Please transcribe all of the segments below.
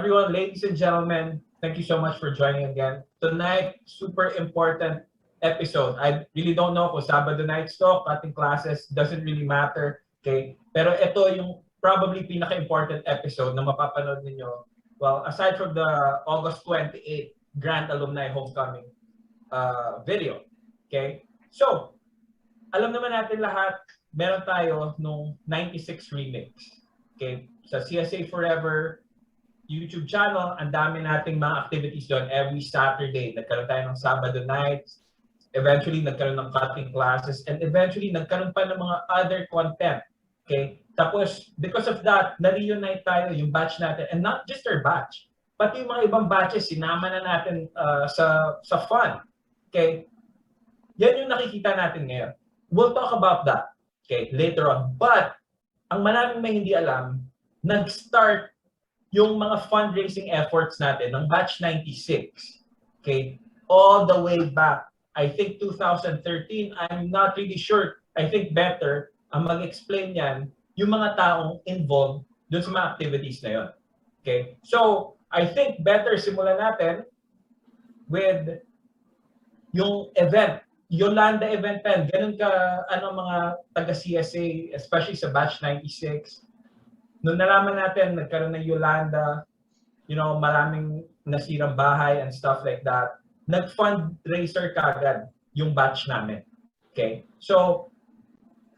everyone, ladies and gentlemen, thank you so much for joining again. Tonight, super important episode. I really don't know kung Sabado nights to, cutting classes, doesn't really matter. Okay? Pero ito yung probably pinaka-important episode na mapapanood ninyo. Well, aside from the August 28 Grand Alumni Homecoming video. Okay? So, alam naman natin lahat, meron tayo nung 96 remix. Okay? Sa CSA Forever YouTube channel, ang dami nating mga activities doon every Saturday. Nagkaroon tayo ng Sabado nights, eventually nagkaroon ng cutting classes, and eventually nagkaroon pa ng mga other content. Okay? Tapos, because of that, na-reunite tayo yung batch natin, and not just our batch, pati yung mga ibang batches, sinama na natin sa fun. Okay? Yan yung nakikita natin ngayon. We'll talk about that, okay, later on. But, ang maraming may hindi alam, nag-start yung mga fundraising efforts natin ng batch 96, okay, all the way back, I think 2013, I'm not really sure, I think better, ang mag-explain yan, yung mga taong involved dun sa mga activities na yun. Okay, so, I think better simulan natin with yung event, Yolanda event 10, ganun ka, mga taga-CSA, especially sa batch 96, nung nalaman natin, nagkaroon ng Yolanda, maraming nasirang bahay and stuff like that, nag-fundraiser kagad yung batch namin. Okay? So,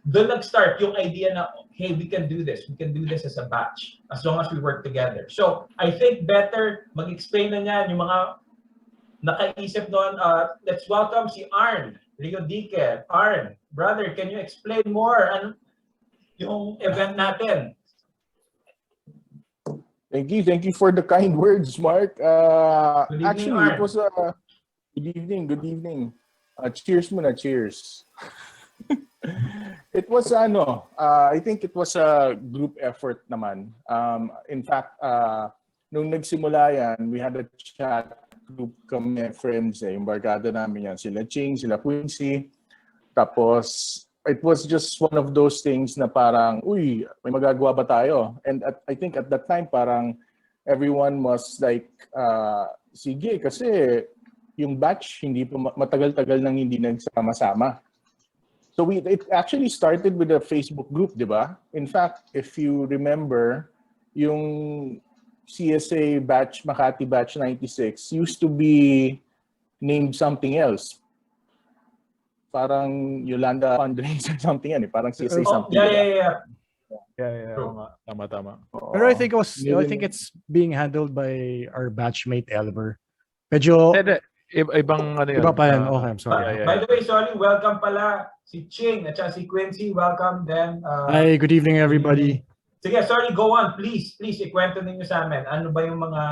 doon nag-start yung idea na, hey, we can do this. We can do this as a batch as long as we work together. So, I think better mag-explain na niyan yung mga nakaisip doon. Let's welcome si Arn, Rio Dique. Arn, brother, can you explain more yung event natin? Thank you for the kind words, Mark. Good evening, Actually, Arn. it was a good evening. Cheers muna, cheers. It was I think it was a group effort naman. In fact, nung nagsimula yan, we had a chat group kami friends yung barkada namin yan, sila Ching, sila Quincy. Tapos it was just one of those things na parang, uy, may magagawa ba tayo? And I think at that time, parang everyone was like, sige, kasi yung batch, hindi pa matagal-tagal nang hindi nagsama-sama. So it actually started with a Facebook group, di ba? In fact, if you remember, yung CSA batch, Makati batch 96, used to be named something else. Parang Yolanda fundraiser something yan eh. Parang CSA something. Yeah. Tama. Pero I think it's being handled by our batchmate Elmer. Medyo ibang ano yun. Iba pa yan. Okay, I'm sorry. By the way, sorry, welcome pala si Ching at si Quincy. Welcome then. Hi, good evening everybody. Sige, sorry, go on. Please, ikwento ninyo sa amin. Ano ba yung mga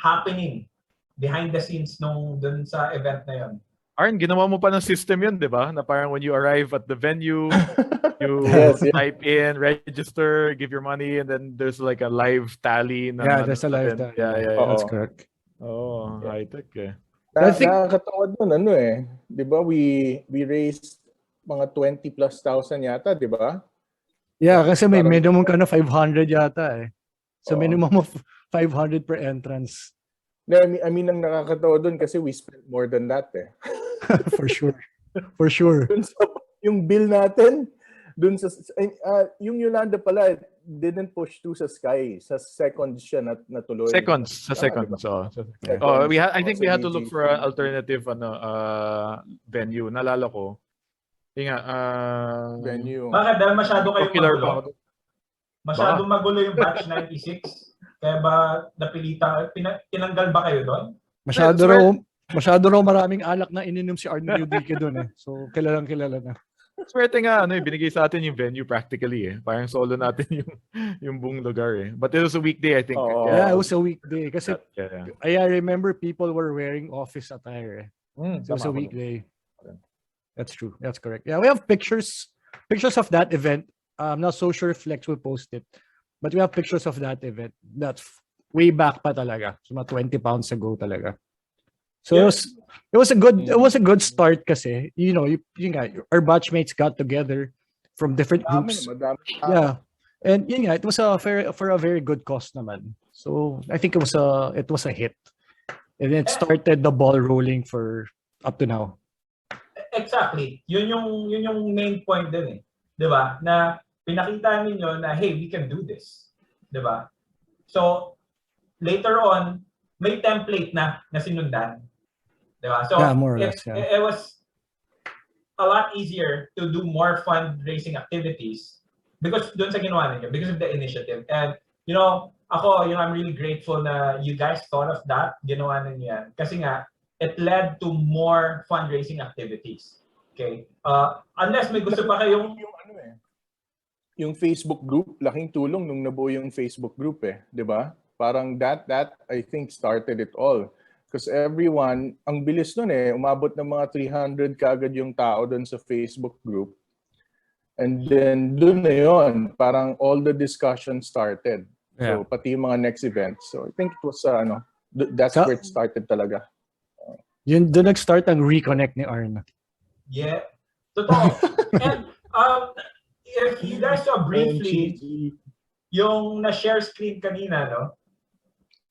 happening behind the scenes dun sa event na yun? Arn, ginawa mo pa ng system yun, di ba? Na parang when you arrive at the venue, you type in, register, give your money, and then there's like a live tally. There's a live tally. Yeah. That's correct. Oh, high-tech eh. Nakakatawa doon, di ba? We raised mga 20 plus thousand yata, di ba? Yeah, kasi may minimum ka na 500 yata eh. So minimum of 500 per entrance. I mean, ang nakakatawa doon kasi we spent more than that eh. For sure. Yung bill natin, dun sa yung Yolanda pala didn't push to sa Sky, sa seconds siya natuloy. Seconds. I think we had to look for an alternative venue. Nalala ko. Venue. Bakit? Dahil masyado kayong magulo? Masyado Ba? magulo yung batch 96? Kaya ba napilitan, tinanggal ba kayo doon? Masyado raw maraming alak na ininom si Arnold Yudique doon eh. So kilalang na. Swerte nga, binigay sa atin yung venue practically eh. Parang solo natin yung buong lugar eh. But it was a weekday, I think. Yeah, it was a weekday. Kasi yeah. I remember people were wearing office attire eh. So it was a weekday. That's true. That's correct. Yeah, we have pictures of that event. I'm not so sure if Flex will post it. But we have pictures of that event. That's way back pa talaga. So mga 20 pounds ago talaga. So it was a good start kasi, our batchmates got together from different groups. Madami. Yeah. And it was for a very good cause naman. So I think it was a hit. And it started the ball rolling for up to now. Exactly. Yun yung main point din eh. 'Di ba? Na pinakita ninyo na hey, we can do this. 'Di ba? So later on, may template na sinundan. 'Di ba? So Yeah, more or less, yeah. it was a lot easier to do more fundraising activities because doon sa ginawa ninyo, because of the initiative. And I'm really grateful na you guys thought of that, ginawa ninyo yan. Kasi nga, it led to more fundraising activities. Okay? Unless may gusto pa kayong... Yung Facebook group, laking tulong nung nabuo yung Facebook group eh. 'Di ba? Parang that I think started it all. Because everyone, ang bilis nun eh, umabot ng mga 300 kaagad yung tao doon sa Facebook group. And then doon na yun, parang all the discussion started. Yeah. So pati yung mga next events. So I think it was that's where it started talaga. Yun doon nag-start ang reconnect ni Arn. Yeah. Totoo. And if you guys saw briefly yung na-share screen kanina, no?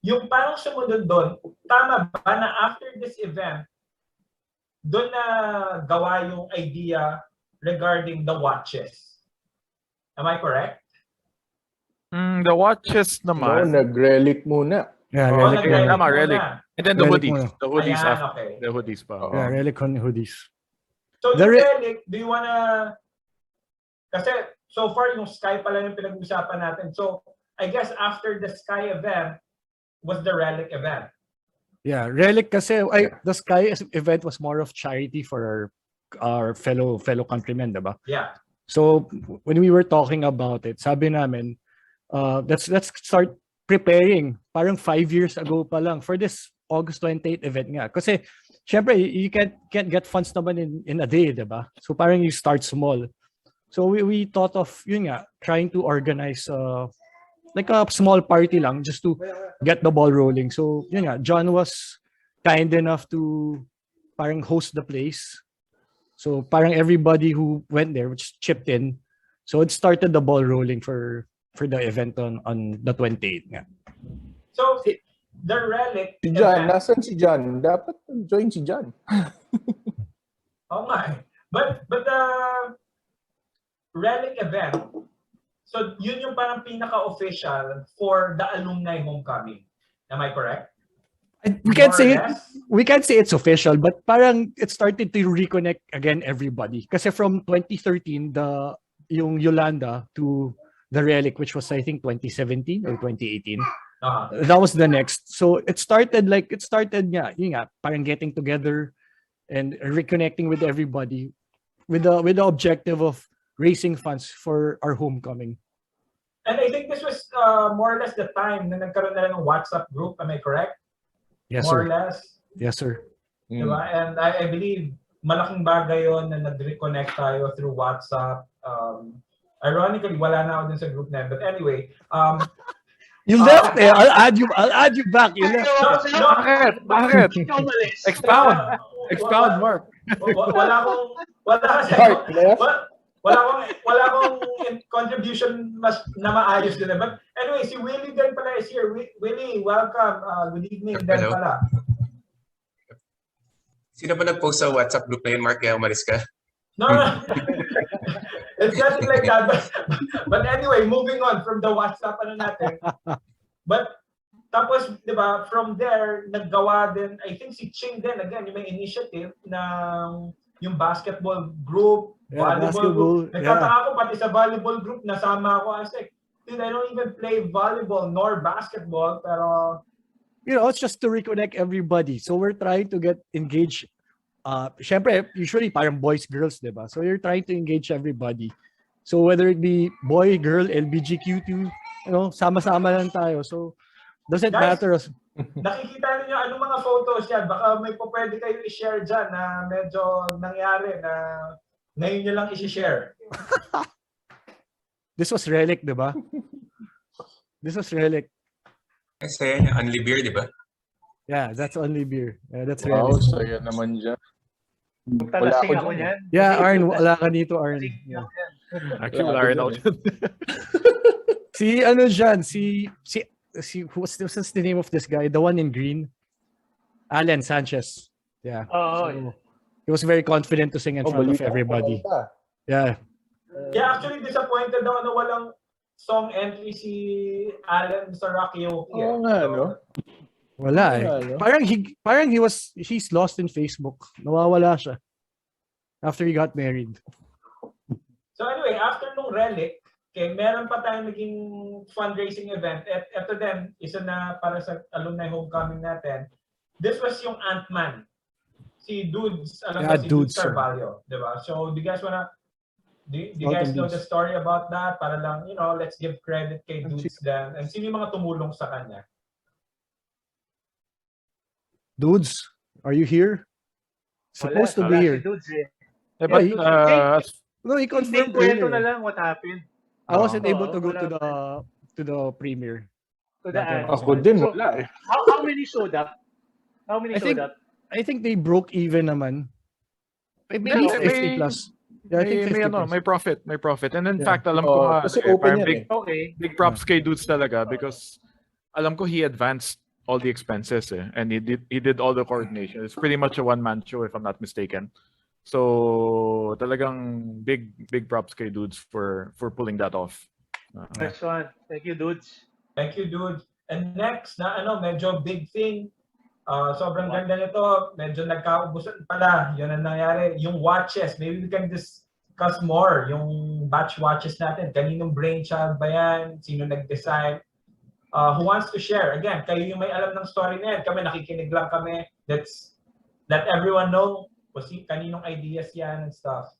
Yung parang sumunod doon, tama ba na after this event, doon na gawa yung idea regarding the watches? Am I correct? The watches naman. No, nag-relic muna. Yeah, Relic. Tama, relic. And then the Relic hoodies. muna. The hoodies Ayan, after. okay. The hoodies pa. Yeah, relic on hoodies. So The the relic, do you wanna... Kasi so far yung Sky pala yung pinag-usapan natin. So I guess after the Sky event, was the relic event. Yeah, relic kasi the Sky event was more of charity for our fellow countrymen, diba? Yeah. So when we were talking about it, sabi namin, let's start preparing. Parang 5 years ago pa lang for this August 28 event nga. Kasi syempre you can't get funds naman in a day, diba? So parang you start small. So we thought of yun nga, trying to organize like a small party lang just to get the ball rolling. So, yun nga, John was kind enough to parang host the place. So, parang everybody who went there, which chipped in. So, it started the ball rolling for the event on the 28th nga. So, the relic Si John, event, nasan si John? Dapat join si John. oh my. But the relic event, so yun yung parang pinaka-official for the alumni homecoming. Am I correct? We can't More say or less? we can't say it's official, but parang it started to reconnect again everybody. Kasi from 2013, yung Yolanda to the relic, which was I think 2017 or 2018. That was the next. So it started nga, yun nga, parang getting together and reconnecting with everybody with the objective of raising funds for our homecoming. And I think this was more or less the time na nagkaroon na lang ng WhatsApp group. Am I correct? Yes, More or sir. less. Yes, sir. Diba? And I believe malaking bagay yun na nag-reconnect tayo through WhatsApp. Ironically, wala na ako dun sa group na. But anyway, you left eh. I'll add you back. You left. Bakit? Expound, Mark. Wala akong contribution na maayos din. But anyway, si Willie din pala is here. Willie, welcome. Good evening din pala. Sino ba nag-post sa WhatsApp group na yun, Mark? Kaya umalis ka? No. It's nothing like that. But anyway, moving on from the WhatsApp natin. But tapos, di ba, from there, naggawa din, I think si Ching din, again, yung may initiative ng yung basketball group, volleyball group. Nagtataka ko, pati sa volleyball group, nasama ako. I was like, dude, I don't even play volleyball nor basketball, pero... You know, it's just to reconnect everybody. So we're trying to get engaged. Syempre, usually parang boys, girls, diba? So you're trying to engage everybody. So whether it be boy, girl, LGBTQ2, you know, sama-sama lang tayo. So doesn't matter. Nakikita niyo anong mga photos yan. Baka may pwede kayo i-share dyan na medyo nangyari na ngayon nyo lang i-share. This was relic, diba? This was relic. Kasi only beer, di ba? Yeah, that's only beer. Yeah, that's Wow, relic. saya naman dyan. Talasing ako niyan. Yeah, Arn, wala ka dito, Arn. Yeah. Actually, wala rin ako dyan. Si ano dyan, si what's the name of this guy? The one in green, Alan Sanchez. Yeah. Oh, So, he was very confident to sing in front of everybody. Yeah. Yeah, actually disappointed ako na walang song entry si Alan sa karaoke. Oo nga, no? Wala eh. Ano? Parang he's lost in Facebook. Nawawala siya after he got married. So anyway, after nung Relic, okay, meron pa tayong naging fundraising event. At ito din, isa na para sa alumni homecoming natin. This was yung Ant-Man. Si Dudes, alam mo si Dudes Carvalho, di ba? So do you guys you guys know the story about that? Para lang, let's give credit kay Dudes then. And sino yung mga tumulong sa kanya? Dudes, are you here? Supposed to be here. Si Dudes eh. No, he confirmed kwento na lang what happened. I wasn't able to go to the premiere. To the Ako din, wala eh. How many showed up? I think they broke even naman. Maybe 50 plus. Yeah, I think 50 plus. May profit. And in fact, alam ko big props kay Dudes talaga because alam ko he advanced all the expenses and he did all the coordination. It's pretty much a one-man show if I'm not mistaken. So talagang big props kay Dudes for pulling that off. Next one. Thank you, Dudes. Thank you, Dudes. And next na medyo big thing. Sobrang ganda nito. Medyo nagkaubusan pala. Yun ang nangyari. Yung watches. Maybe we can discuss more. Yung batch watches natin. Kaninong brainchild ba yan? Sino nag-design? Who wants to share? Again, kayo yung may alam ng story na yan. Kami nakikinig lang kami. Let's let everyone know kung kaninong ideas yan and stuff.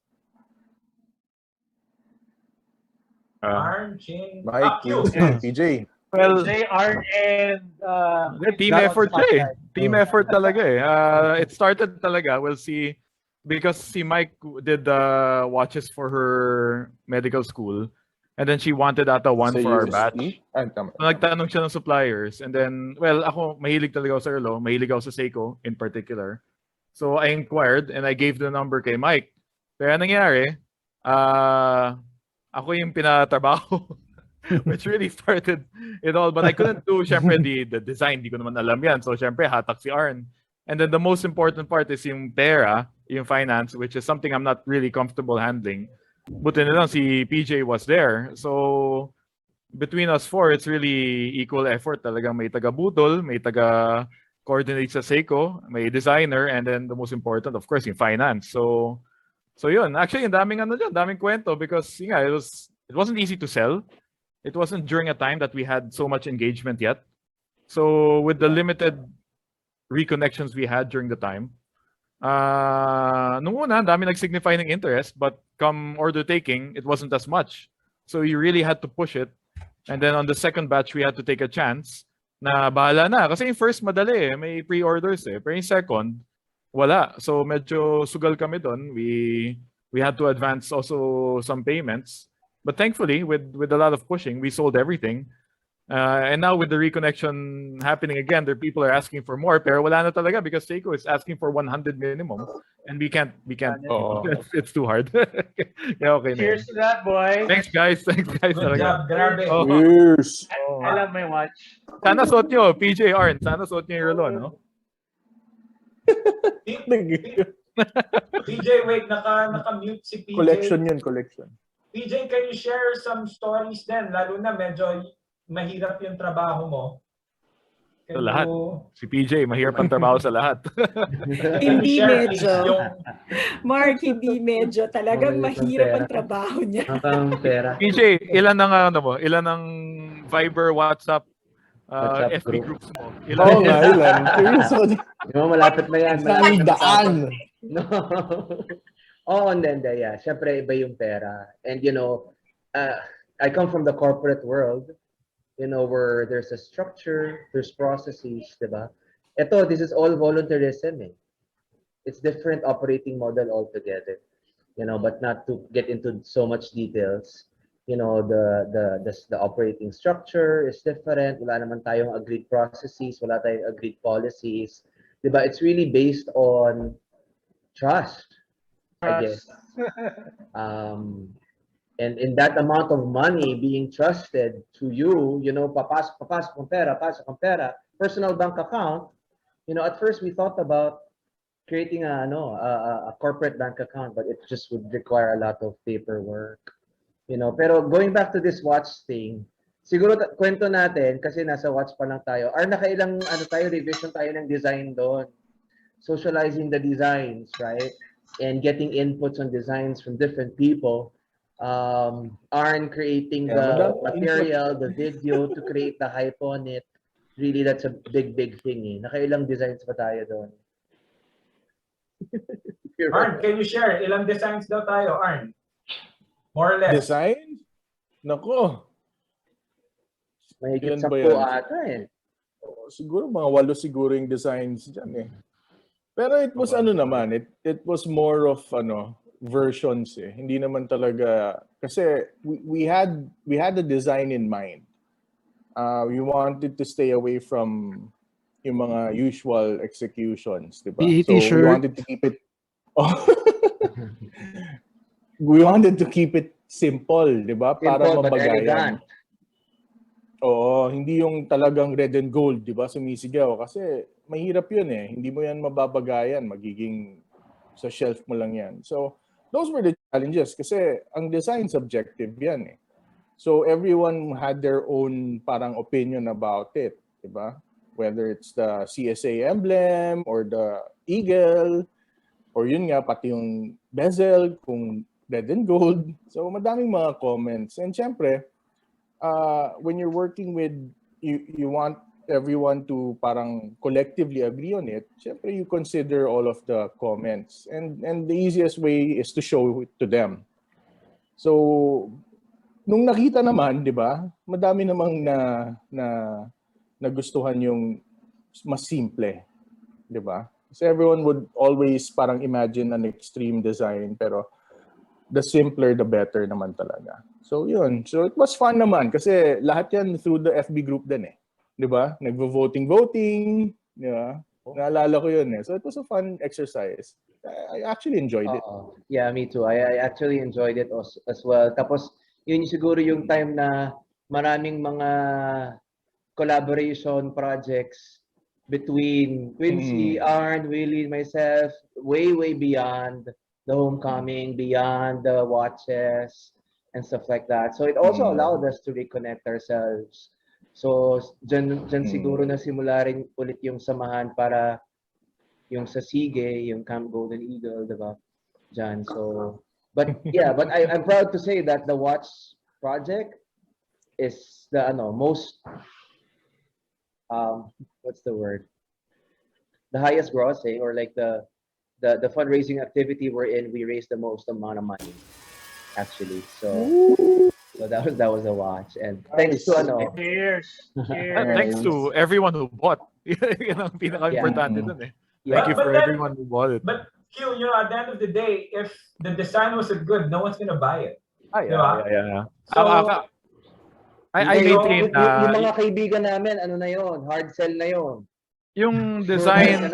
Arn, Chin, Mike, PJ. Well, PJ, Arn, and team effort siya eh. Team effort talaga eh. It started talaga, we'll see, because si Mike did the watches for her medical school. And then she wanted one for our batch. So, nagtanong siya ng suppliers. And then, well, ako, mahilig talaga ako sa Erlo. Mahilig ako sa Seiko in particular. So, I inquired and I gave the number kay Mike. Kaya nangyari, ako yung pinatrabaho. Which really started it all. But I couldn't do, syempre, the design. Di ko naman alam yan. So, syempre, hatak si Arn. And then the most important part is yung pera, yung finance, which is something I'm not really comfortable handling. Buti na lang si PJ was there. So, between us four, it's really equal effort. Talagang may taga-budol, may taga-coordinate sa Seiko, may designer, and then the most important, of course, yung finance. So yun. Actually, daming kwento because it wasn't easy to sell. It wasn't during a time that we had so much engagement yet. So, with the limited reconnections we had during the time, nung una, dami nag-signify ng interest, but come order taking, it wasn't as much. So you really had to push it. And then on the second batch, we had to take a chance na bahala na. Kasi yung first, madali eh. May pre-orders eh. Pero yung second, wala. So medyo sugal kami doon. We had to advance also some payments. But thankfully, with a lot of pushing, we sold everything. And now with the reconnection happening again, there people are asking for more. Pero wala na talaga because Seiko is asking for 100 minimum, and we can't. It's too hard. Yeah, okay. Cheers to that, boy. Thanks, guys. Good job, grabe. Cheers. I love my watch. Sana suot nyo, PJ Arn. Sana suot nyo yung relo, no? PJ, wait, naka-mute si PJ. Collection. PJ, can you share some stories then? Lalo na medyo mahirap yung trabaho mo. Sa lahat. Si PJ, mahirap ang trabaho sa lahat. Hindi medyo. Mark, hindi medyo. Talagang mahirap ang trabaho niya. PJ, ilan ang Viber, WhatsApp, FB groups mo? Ilan? Malapit na yan. Daan. No. Hindi. Yeah. Siyempre, iba yung pera. And I come from the corporate world. Where there's a structure, there's processes, diba? This is all voluntarism. It's different operating model altogether, but not to get into so much details. The operating structure is different. Wala naman tayong agreed processes, wala tayong agreed policies, diba? It's really based on trust, I guess. And in that amount of money being trusted to you, you know, papasok ang pera, pasok ang pera, personal bank account, you know, at first we thought about creating a corporate bank account, but it just would require a lot of paperwork, you know. Pero going back to this watch thing, siguro kwento natin kasi nasa watch pa lang tayo. Nakailang revision tayo ng design doon. Socializing the designs, right? And getting inputs on designs from different people. Creating the material, the video to create the hype on it. Really, that's a big thing. Nakailang designs pa tayo doon. Arn, can you share? Ilang designs daw tayo, Arn? More or less. Design? Nako. Mahigit 10 ata eh. Siguro mga 8 siguro yung designs dyan eh. Pero it was naman, it was more of versions eh. Hindi naman talaga, kasi we had the design in mind. We wanted to stay away from yung mga usual executions, di ba? So we wanted to keep it we wanted to keep it simple, di ba? Para mabagayan. Oo, hindi yung talagang red and gold, di ba? Sumisigaw. Kasi mahirap yun eh. Hindi mo yan mababagayan. Magiging sa shelf mo lang yan. So, those were the challenges. Kasi ang design subjective yan eh. So, everyone had their own parang opinion about it, di ba? Whether it's the CSA emblem or the eagle or yun nga, pati yung bezel, kung red and gold. So, madaming mga comments. And syempre, when you're working with, you want everyone to parang collectively agree on it, syempre you consider all of the comments. And the easiest way is to show it to them. So, nung nakita naman, di ba, madami namang nagustuhan yung mas simple, di ba? So everyone would always parang imagine an extreme design, pero the simpler, the better naman talaga. So yun. So it was fun naman kasi lahat yan through the FB group din eh. Di ba? Nagvo-voting, di ba? Naalala ko yun eh. So it was a fun exercise. I actually enjoyed it. Yeah, me too. I actually enjoyed it as well. Tapos yun siguro yung time na maraming mga collaboration projects between Quincy, Arn, Willie, myself, way beyond the homecoming, beyond the watches and stuff like that. So it also allowed us to reconnect ourselves. So dyan siguro na simula rin ulit yung samahan para yung sa Sige, yung Camp Golden Eagle, diba? Dyan. So, but yeah, but I'm proud to say that the watch project is the most what's the word? The highest grossing, or like the fundraising activity we're in, we raised the most amount of money, actually. So that was a watch, and thanks to Cheers. Thanks to everyone who bought. Yan ang pinaka-importante dun eh. Thank you for everyone who bought it. But Q, at the end of the day, if the design wasn't good, no one's gonna buy it. Yeah. So, I maintain yung mga kaibigan namin, na yun, hard sell na yun. Yung design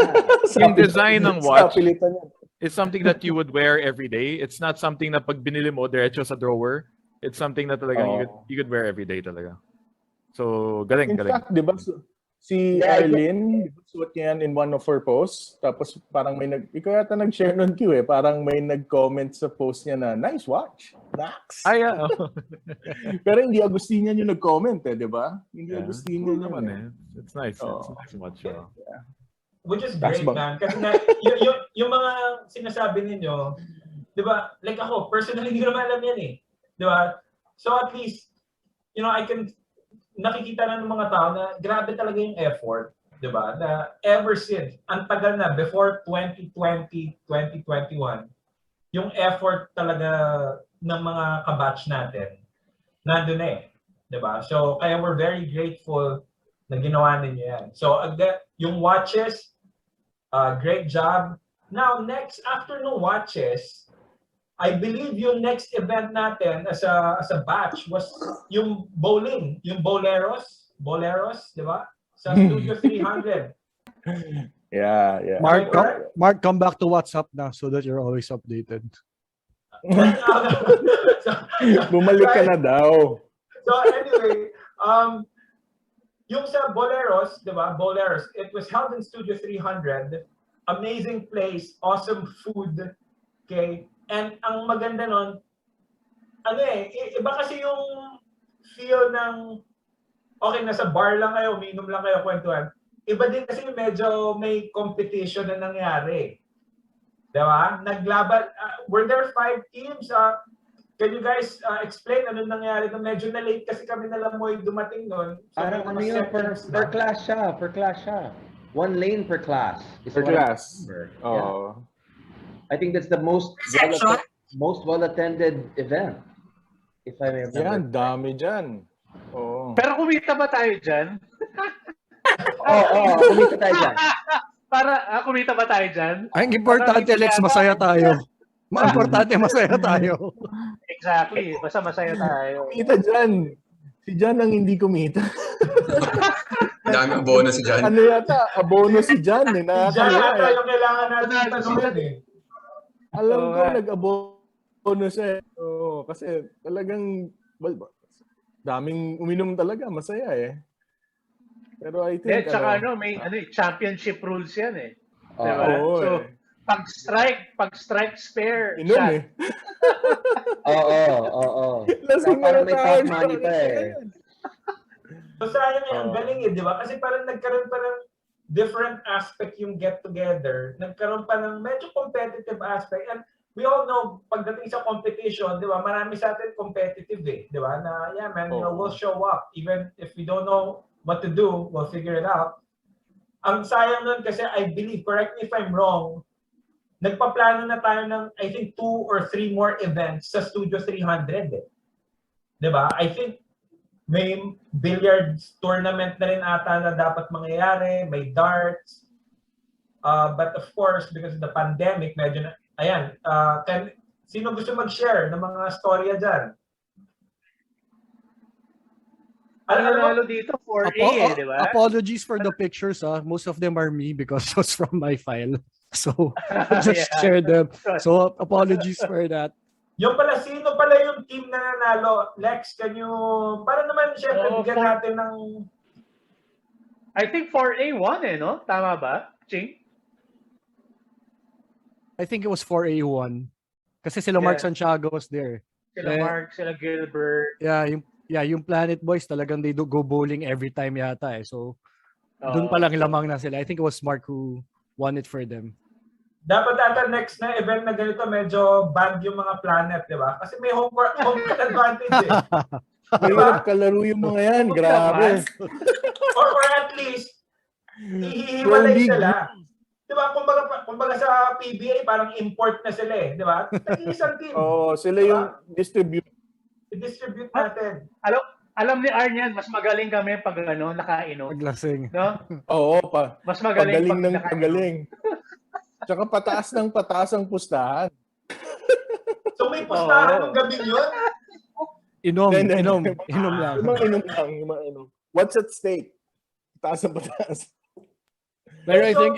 ng watch is something that you would wear every day. It's not something na pag binili mo diretso sa drawer. It's something na talagang you could wear every day talaga. So, galing. In fact, di ba, si Arlene, suot niya yan in one of her posts. Tapos parang ikaw yata nag-share nun, Q eh. Parang may nag-comment sa post niya na, nice watch. Max. Yeah. Pero hindi Agustinian yung nag-comment eh, di ba? Hindi Agustinian naman eh. It's nice. It's a nice watch. Yeah. Which is great, man. Kasi yung mga sinasabi ninyo, di ba, like ako, personally, hindi ko naman alam yan eh. Di ba? So at least, nakikita na ng mga tao na grabe talaga yung effort, di ba? Na ever since, ang tagal na, before 2020, 2021, yung effort talaga ng mga kabatch natin, nandun na eh. Di ba? So, kaya we're very grateful na ginawa ninyo yan. So, yung watches, great job. Now, next, after no watches, I believe yung next event natin as a batch was yung bowling, yung boleros, di ba? Sa Studio 300. Yeah. Mark, come back to WhatsApp now so that you're always updated. Bumalik ka na daw. So anyway, yung sa Boleros, di ba? Boleros, it was held in Studio 300. Amazing place, awesome food. Okay? And ang maganda nun, iba kasi yung feel ng, okay, nasa bar lang kayo, uminom lang kayo, kwentuhan. Iba din kasi medyo may competition na nangyari. Diba? Naglaban, were there 5 teams? Can you guys explain ano nangyari? Medyo na-late kasi kami na lang mo dumating nun. So, Parang ano yun, per class siya. 1 lane per class. Per class. Yeah. I think that's the most well-attended event. If I may remember. Yan, dami dyan. Oo. Pero kumita ba tayo dyan? Kumita tayo dyan. Kumita ba tayo dyan? Ang importante, Lex, masaya tayo. Importante, masaya tayo. Exactly. Basta masaya tayo. Kumita dyan. Si Jan ang hindi kumita. Dami abono si Jan. Ano yata? Abono si Jan eh. Si Jan yata yung kailangan natin tanungan eh. Alam ko, nag-abono siya. Oo, kasi talagang, daming uminom talaga. Masaya eh. Pero I think, tsaka may championship rules yan eh. Diba? So, pag-strike spare. Inom shot. eh. Oo. Lasing Parang na may tayo. top money pa eh. So sayang ang galing eh, di ba? Kasi parang nagkaroon pa ng different aspect yung get-together. Nagkaroon pa ng medyo competitive aspect. And we all know, pagdating sa competition, di ba, marami sa atin competitive eh. Di ba? Na, yeah man, we'll show up. Even if we don't know what to do, we'll figure it out. Ang sayang nun kasi I believe, correct me if I'm wrong, nagpaplano na tayo ng, I think, 2 or 3 more events sa Studio 300 eh. Diba? I think may billiards tournament na rin ata na dapat mangyayari, may darts. But of course, because of the pandemic, medyo na, ayan, sino gusto mag-share ng mga storya dyan? Alam dito 4A di ba? Apologies for the pictures. Most of them are me because it was from my file. So, just share them. So, apologies for that. Yung pala, sino pala yung team na nanalo? Lex, can you, para naman syempre bigyan natin ng... I think 4A won no? Tama ba, Ching? I think it was 4A1. Kasi sila Mark Santiago was there. Sila Mark, sila Gilbert. Yeah, yung Planet Boys talagang they do go bowling every time yata eh. So, doon pa lang lamang na sila. I think it was Mark who won it for them. Dapat ata next na event na ganito, medyo banned yung mga planet, di ba? Kasi may home court advantage eh. Diba? Kalaro yung mga yan, grabe. or at least, ihihiwalay sila. Di ba? Kumbaga sa PBA, parang import na sila eh. Di ba? Isang team. Sila yung distribute natin. Alam ni Arnian, mas magaling kami pag nakainom. Paglasing. No? Oo, mas magaling pagaling ng pagaling. Tsaka pataas ang pustahan. So may pustahan ng gabi yun? Inom lang. Inom lang. What's at stake? Taas ang pataas. Pero I think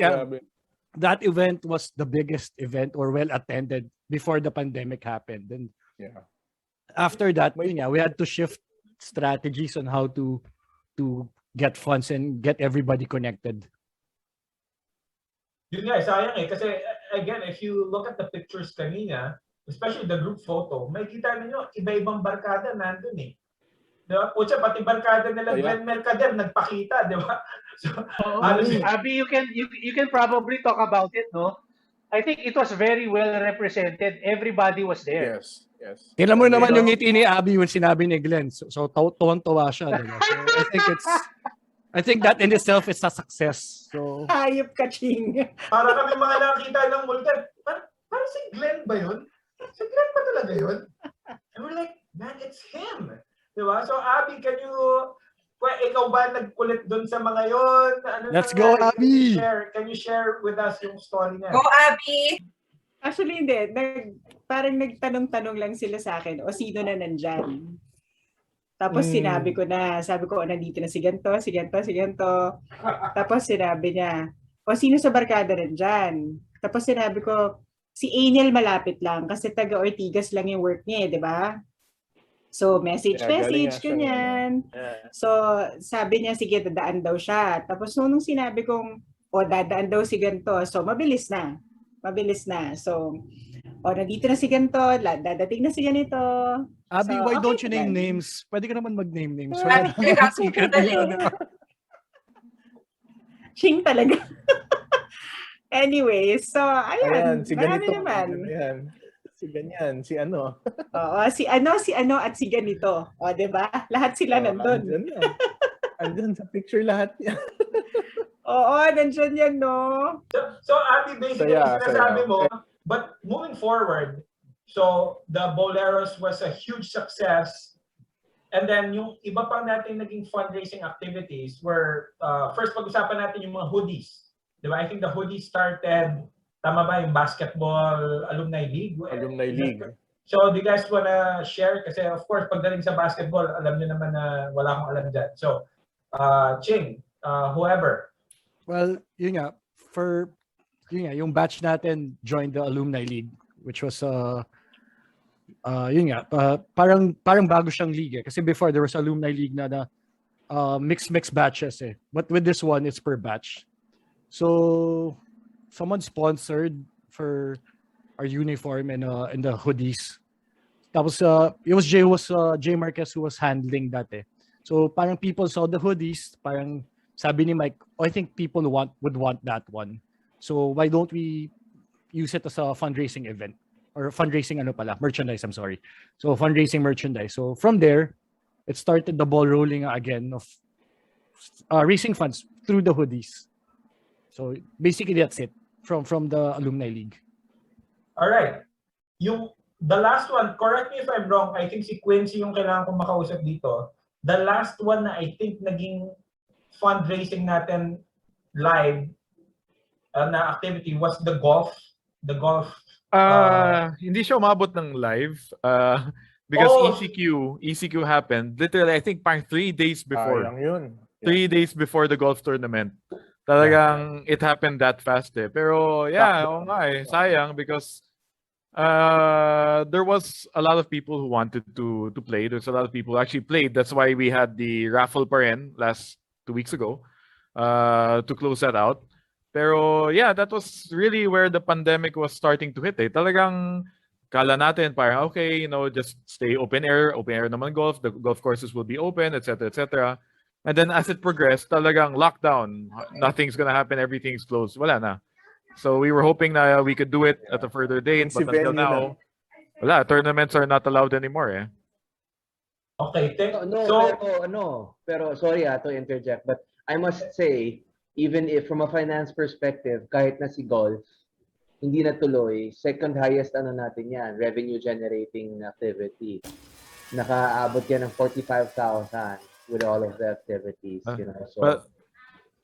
that event was the biggest event or well attended before the pandemic happened. And after that, we had to shift strategies on how to get funds and get everybody connected. Yun nga, sayang eh. Kasi again, if you look at the pictures kanina, especially the group photo, may kita ninyo, iba-ibang barkada nandun eh. Diba? Pucha, pati barkada nila, Glenn Mercader, nagpakita, di ba? So, Abby, you can probably talk about it, no? I think it was very well represented. Everybody was there. Yes. Tingnan mo naman yung ngiti ni Abby yung sinabi ni Glenn. So tuwang-tuwa siya. Diba? So I think that in itself is a success. So Hayop ka, Ching. Para kami mga nakita ng multi, parang si Glenn ba yun? Si Glenn ba talaga yun? And we're like, man, it's him. Diba? So Abby, ikaw ba nagkulit dun sa mga yun? Let's go, Abby! Can you share with us yung story niya? Go, Abby! Actually, hindi. Parang nagtanong-tanong lang sila sa akin, o sino na nandyan? Tapos sabi ko, nandito na si ganto. Tapos sinabi niya, o sino sa barkada nandyan? Tapos sinabi ko, Si Aniel malapit lang kasi taga Ortigas lang yung work niya, di ba? So, message, galing nga siya ng ganyan. So, sabi niya, sige, dadaan daw siya. Tapos, nung sinabi kong, dadaan daw si ganito. So, mabilis na. Mabilis na. So, nandito na si ganito, dadating na si ganito. Abby, So, why okay don't you pa name din. names? Pwede ka naman mag-name names. Abby, Wala naman teka, secret dali. dito, di ba? Ching talaga. Anyway, so, Ayan, ayan, si marami ganito. naman. Ayan. Si ganyan, si ano. Oo, si ano, at si ganito. O, di ba? Lahat sila nandun. Andyan na. Andyan sa picture lahat niya. Oo, nandyan yan, no? So Abby, basically, Saya, sinasabi saya. mo, but moving forward, so the Boleros was a huge success. And then yung iba pang natin naging fundraising activities were, first pag-usapan natin yung mga hoodies. Di ba? I think the hoodies started, tama ba, yung basketball alumni league? Alumni league. So do you guys wanna share? Kasi of course, pagdating sa basketball, alam niyo naman na wala akong alam dyan. So, Ching, whoever. Well, yun nga, yung batch natin joined the Alumni League, which was parang bago siyang league eh. Kasi before there was Alumni League na mixed batches eh. But with this one, it's per batch. So someone sponsored for our uniform and the hoodies. Tapos it was Jay Marquez who was handling that eh. So parang people saw the hoodies, parang sabi ni Mike, I think people would want that one. So why don't we use it as a fundraising event or fundraising merchandise, I'm sorry. So fundraising merchandise. So from there, it started the ball rolling again of raising funds through the hoodies. So basically that's it from the Alumni League. All right. The last one, correct me if I'm wrong, I think si Quincy yung kailangan kong makausap dito. The last one na I think naging fundraising natin live na activity was the golf. Hindi siya umabot ng live because ECQ happened literally I think parang 3 days before. Yun. 3 days before the golf tournament. Talagang it happened that fast eh. Pero oo nga eh, sayang because there was a lot of people who wanted to play. There's a lot of people who actually played. That's why we had the raffle pa rin last 2 weeks ago to close that out. Pero that was really where the pandemic was starting to hit eh. Talagang kala natin parang okay, just stay open air naman golf, the golf courses will be open, etc., etc. And then as it progressed, talagang lockdown, nothing's gonna happen, everything's closed, wala na. So we were hoping na we could do it at a further date, but until now, wala, tournaments are not allowed anymore eh. Okay, pero sorry to interject, but I must say, even if from a finance perspective, kahit na si golf, hindi natuloy, second highest natin yan, revenue generating activity. Nakaabot yan ng 45,000 with all of the activities, So, but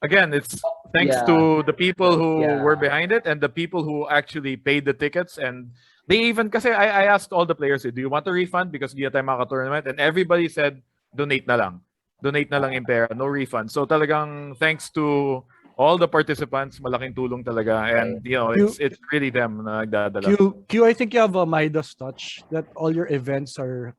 again, it's thanks to the people who were behind it and the people who actually paid the tickets. And they even, kasi I asked all the players, do you want a refund? Because di tayo maka-tournament. And everybody said, donate na lang. Donate na lang in pera, no refund. So talagang thanks to all the participants, malaking tulong talaga. And it's really them na nagdadala. Q, I think you have a Midas touch that all your events are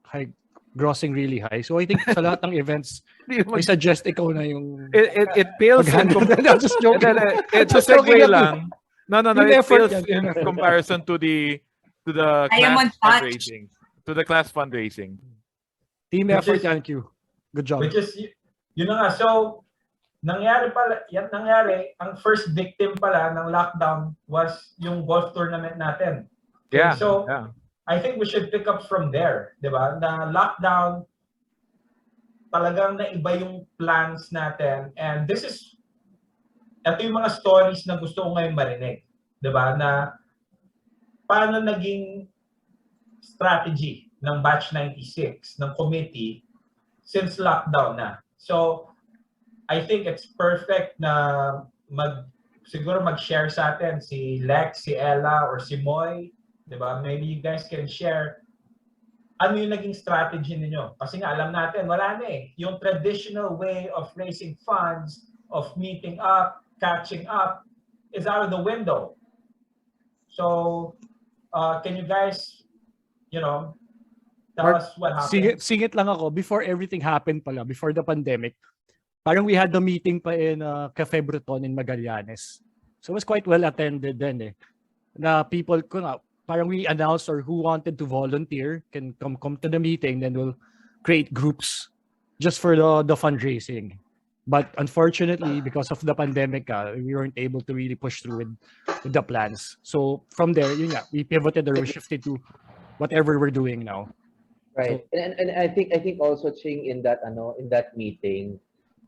grossing really high. So I think sa lahat ng events, I suggest ikaw na yung it pales in just joking. It's a segue lang. No, it pales in yan. comparison to the class fundraising. To the class fundraising. Team effort yan, Q. Good job. Which is, yun na nga. So, nangyari, ang first victim pala ng lockdown was yung golf tournament natin. Okay, so, I think we should pick up from there, di ba? Na lockdown, talagang naiba yung plans natin. And ito yung mga stories na gusto ko ngayon marinig. Di ba? Na paano naging strategy ng Batch 96, ng committee, since lockdown na. So, I think it's perfect na siguro mag-share sa atin si Lex, si Ella, or si Moy. Diba? Maybe you guys can share ano yung naging strategy ninyo. Kasi nga alam natin, wala na eh. Yung traditional way of raising funds, of meeting up, catching up, is out of the window. So, can you guys, tell Mark, us what happened? singit lang ako. Before everything happened pala, before the pandemic, parang we had the meeting pa in Cafe Breton in Magallanes. So it was quite well attended then eh. Na people, parang we announced or who wanted to volunteer can come to the meeting, then we'll create groups just for the fundraising. But unfortunately, because of the pandemic, we weren't able to really push through with the plans. So from there, we pivoted or we shifted to whatever we're doing now. Right. And I think also Ching in that meeting,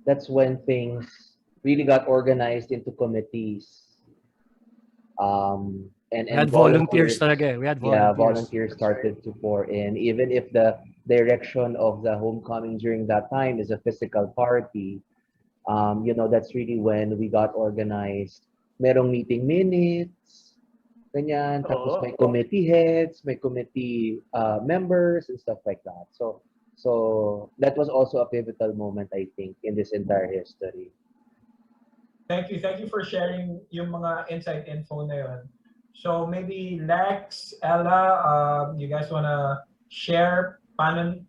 that's when things really got organized into committees. And We had volunteers talaga. We had volunteers. Yeah, volunteers started to pour in. Even if the direction of the homecoming during that time is a physical party, that's really when we got organized. Merong meeting minutes, ganyan. Tapos may committee heads, may committee members and stuff like that. So that was also a pivotal moment, I think, in this entire history. Thank you for sharing yung mga inside info na yun. So maybe Lex, Ella, you guys wanna share paano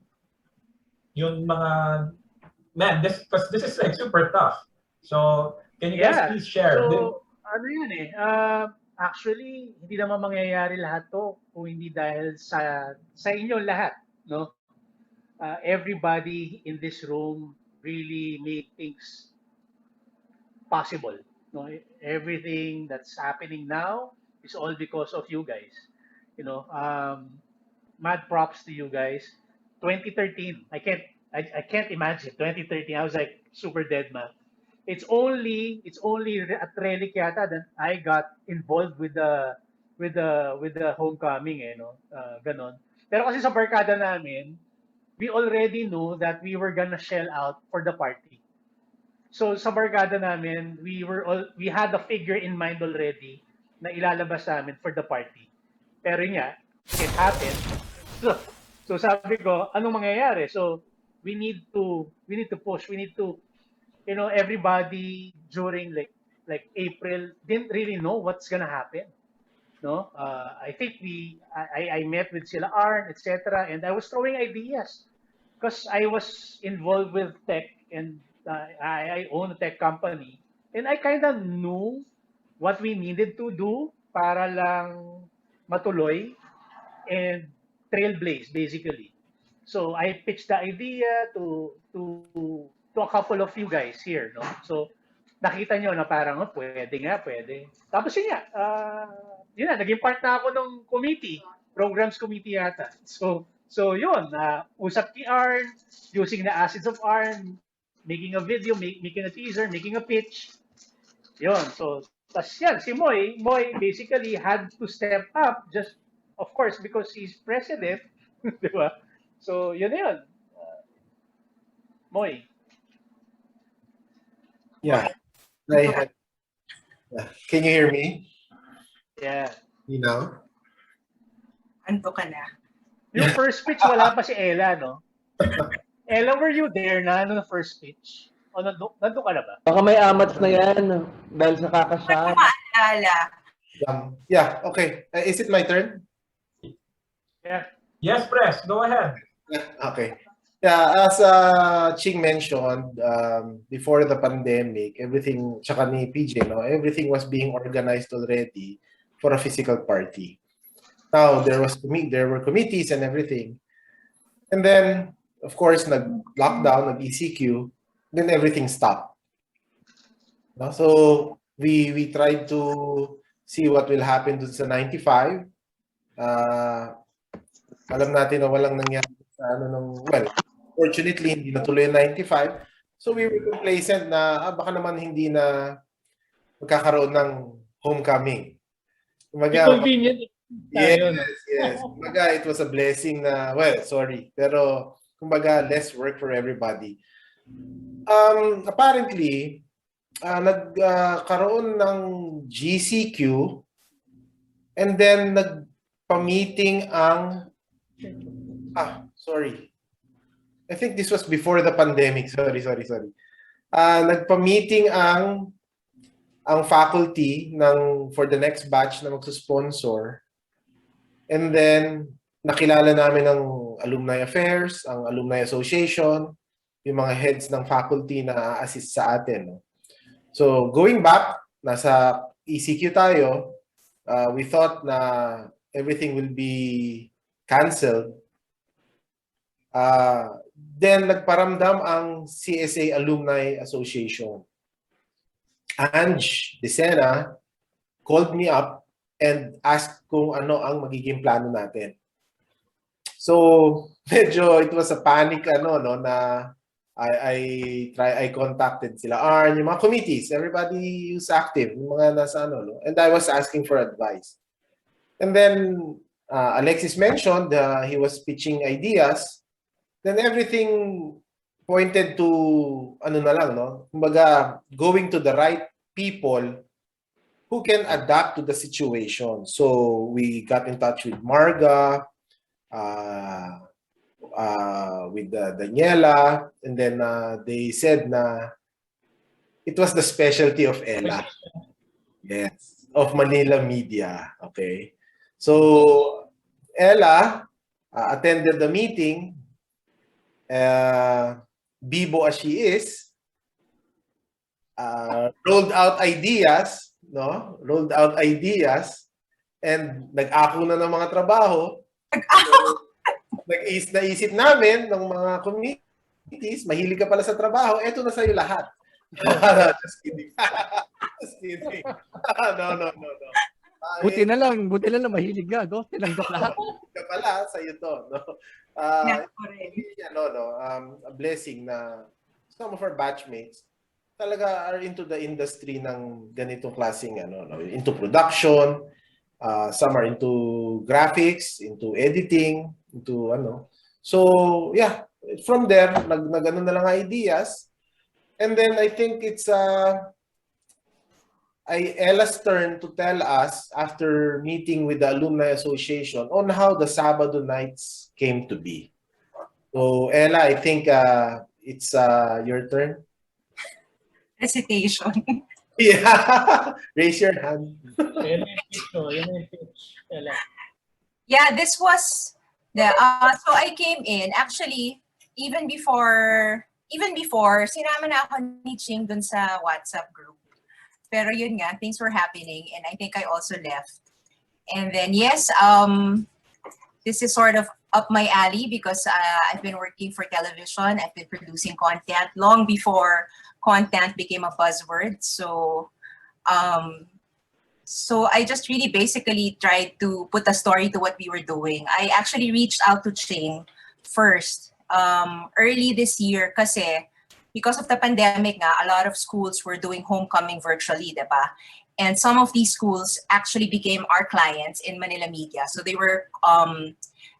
yung mga because this is like super tough. So can you guys please share? So, ano yun eh, actually, hindi naman mangyayari lahat to kung hindi dahil sa inyo lahat, no? Everybody in this room really made things possible. No? Everything that's happening now is all because of you guys. Mad props to you guys. 2013, I can't imagine 2013. I was like super dead man. It's only at Relic yata that I got involved with the homecoming ganon. Pero kasi sa barkada namin, we already knew that we were gonna shell out for the party. So sa barkada namin, we had a figure in mind already na ilalabas namin for the party. Pero nga, it happened. So sabi ko, anong mangyayari? So we need to push. We need to, everybody during like April didn't really know what's gonna happen. No, I think I met with sila Arn, etc. And I was throwing ideas because I was involved with tech and I own a tech company, and I kind of knew what we needed to do para lang matuloy and trailblaze basically. So I pitched the idea to a couple of you guys here, no? So nakita nyo na parang pwede. Tapos yun na, naging part na ako ng committee, programs committee yata. So yun, usap ni Arn, using the assets of Arn, making a video, making a teaser, making a pitch. Yun, so tas yan, si Moy basically had to step up just, of course, because he's president, di ba? So yun. Moy. Yeah. Can you hear me? Yeah. You know? Ando ka na. Yung first pitch, wala pa si Ella, no? Ella, were you there na no first pitch? O nandun ka na ba? Baka may amats na yan dahil sa kakashot. Yeah, okay. Is it my turn? Yeah. Yes, Press, go ahead. Okay. Yeah, as Ching mentioned, before the pandemic, everything, tsaka ni PJ, everything was being organized already for a physical party. Now, there were committees and everything. And then, of course, nag-lockdown, nag-ECQ, then everything stopped. So, we tried to see what will happen to sa 95. Alam natin na walang nangyari sa fortunately, hindi natuloy yung 95. So we were complacent na baka naman hindi na magkakaroon ng homecoming. Convenient. Yes. Kumbaga, it was a blessing na, sorry. Pero, kumbaga, less work for everybody. Apparently, nagkaroon ng GCQ and then nagpa-meeting ang sorry. I think this was before the pandemic. Sorry. Nagpa-meeting ang faculty for the next batch na magsusponsor. And then, nakilala namin ang alumni affairs, ang alumni association, yung mga heads ng faculty na assist sa atin. No? So, going back, nasa ECQ tayo, we thought na everything will be canceled. Then, nagparamdam ang CSA Alumni Association. Ange Decena called me up and asked kung ano ang magiging plano natin. So, medyo it was a panic na I contacted sila Arn, yung mga committees, everybody who's active, yung mga nasa and I was asking for advice. And then Alexis mentioned he was pitching ideas. Then everything pointed to kumbaga going to the right people who can adapt to the situation. So we got in touch with Marga, with Daniela, and then they said na it was the specialty of Ella. Yes, of Manila Media. Okay. So Ella attended the meeting. Bibo as she is, rolled out ideas, and nag-ako na ng mga trabaho. Naisip namin ng mga committees, mahilig ka pala sa trabaho, eto na sa'yo lahat. Just kidding. Just kidding. No. Buti na lang mahilig ka, no? Tinanggap lahat. Ka pala sa'yo to, no? A blessing na some of our batchmates talaga are into the industry ng ganitong klaseng into production, some are into graphics, into editing, into So yeah, from there nag-ano na lang ideas, and then I think it's Ella's turn to tell us after meeting with the Alumni Association on how the Sabado nights came to be. So Ella, I think it's your turn. Recitation. Yeah, raise your hand. Yeah, this was the so I came in actually even before sinama na ako ni Ching dun sa WhatsApp group. Pero yun nga, things were happening and I think I also left. And then yes, this is sort of up my alley because I've been working for television. I've been producing content long before content became a buzzword. So I just really basically tried to put a story to what we were doing. I actually reached out to Ching first early this year kasi because of the pandemic nga, a lot of schools were doing homecoming virtually, diba? And some of these schools actually became our clients in Manila Media. So they were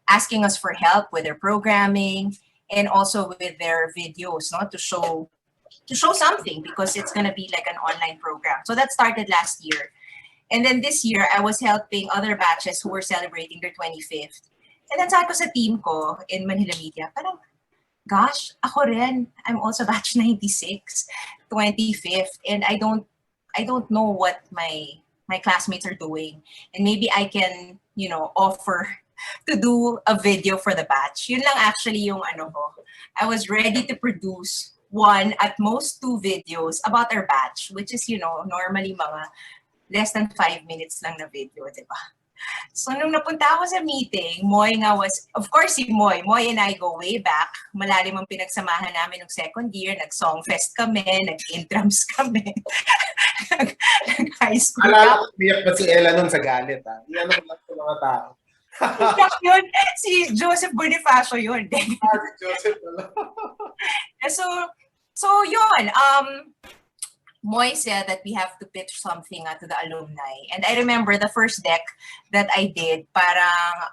asking us for help with their programming and also with their videos, no, to show something because it's gonna be like an online program. So that started last year. And then this year, I was helping other batches who were celebrating their 25th. And then sabi ko sa team ko in Manila Media, parang, gosh, ako rin, I'm also batch 96, 25th, and I don't know what my classmates are doing. And maybe I can, offer to do a video for the batch. Yun lang actually yung ko. I was ready to produce one, at most two videos about our batch, which is, normally mga less than 5 minutes lang na video, di ba? So nung napunta ako sa meeting, Moy nga was, of course si Moy and I go way back. Malalim ang pinagsamahan namin nung second year, nag-songfest kami, nag-intrams kami, nag-high school. Alala ko, biyak ba si Ella nun sa galit, ha? Iyan ako lang sa mga tao. Yun, si Joseph Bonifacio yun. Si Joseph wala. So yun, Moy said that we have to pitch something to the alumni. And I remember the first deck that I did, parang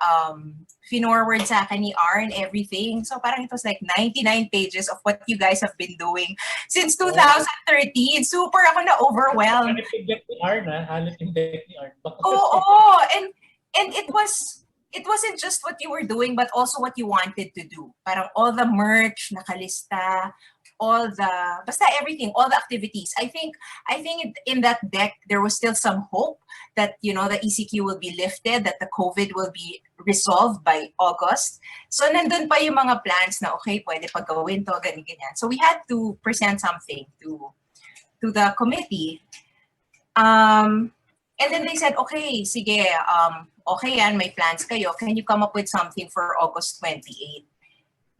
finorward sa akin ni R and everything. So parang it was like 99 pages of what you guys have been doing since 2013. Super ako na-overwhelmed. Halit yung deck ni R, ha? Halit yung deck ni R. Oo, and it was it wasn't just what you were doing, but also what you wanted to do. Parang all the merch, nakalista, basta everything, all the activities. I think in that deck, there was still some hope that, the ECQ will be lifted, that the COVID will be resolved by August. So nandun pa yung mga plans na, okay, pwede pagawin to, ganyan. So we had to present something to the committee. And then they said, okay, sige, okay yan, may plans kayo. Can you come up with something for August 28?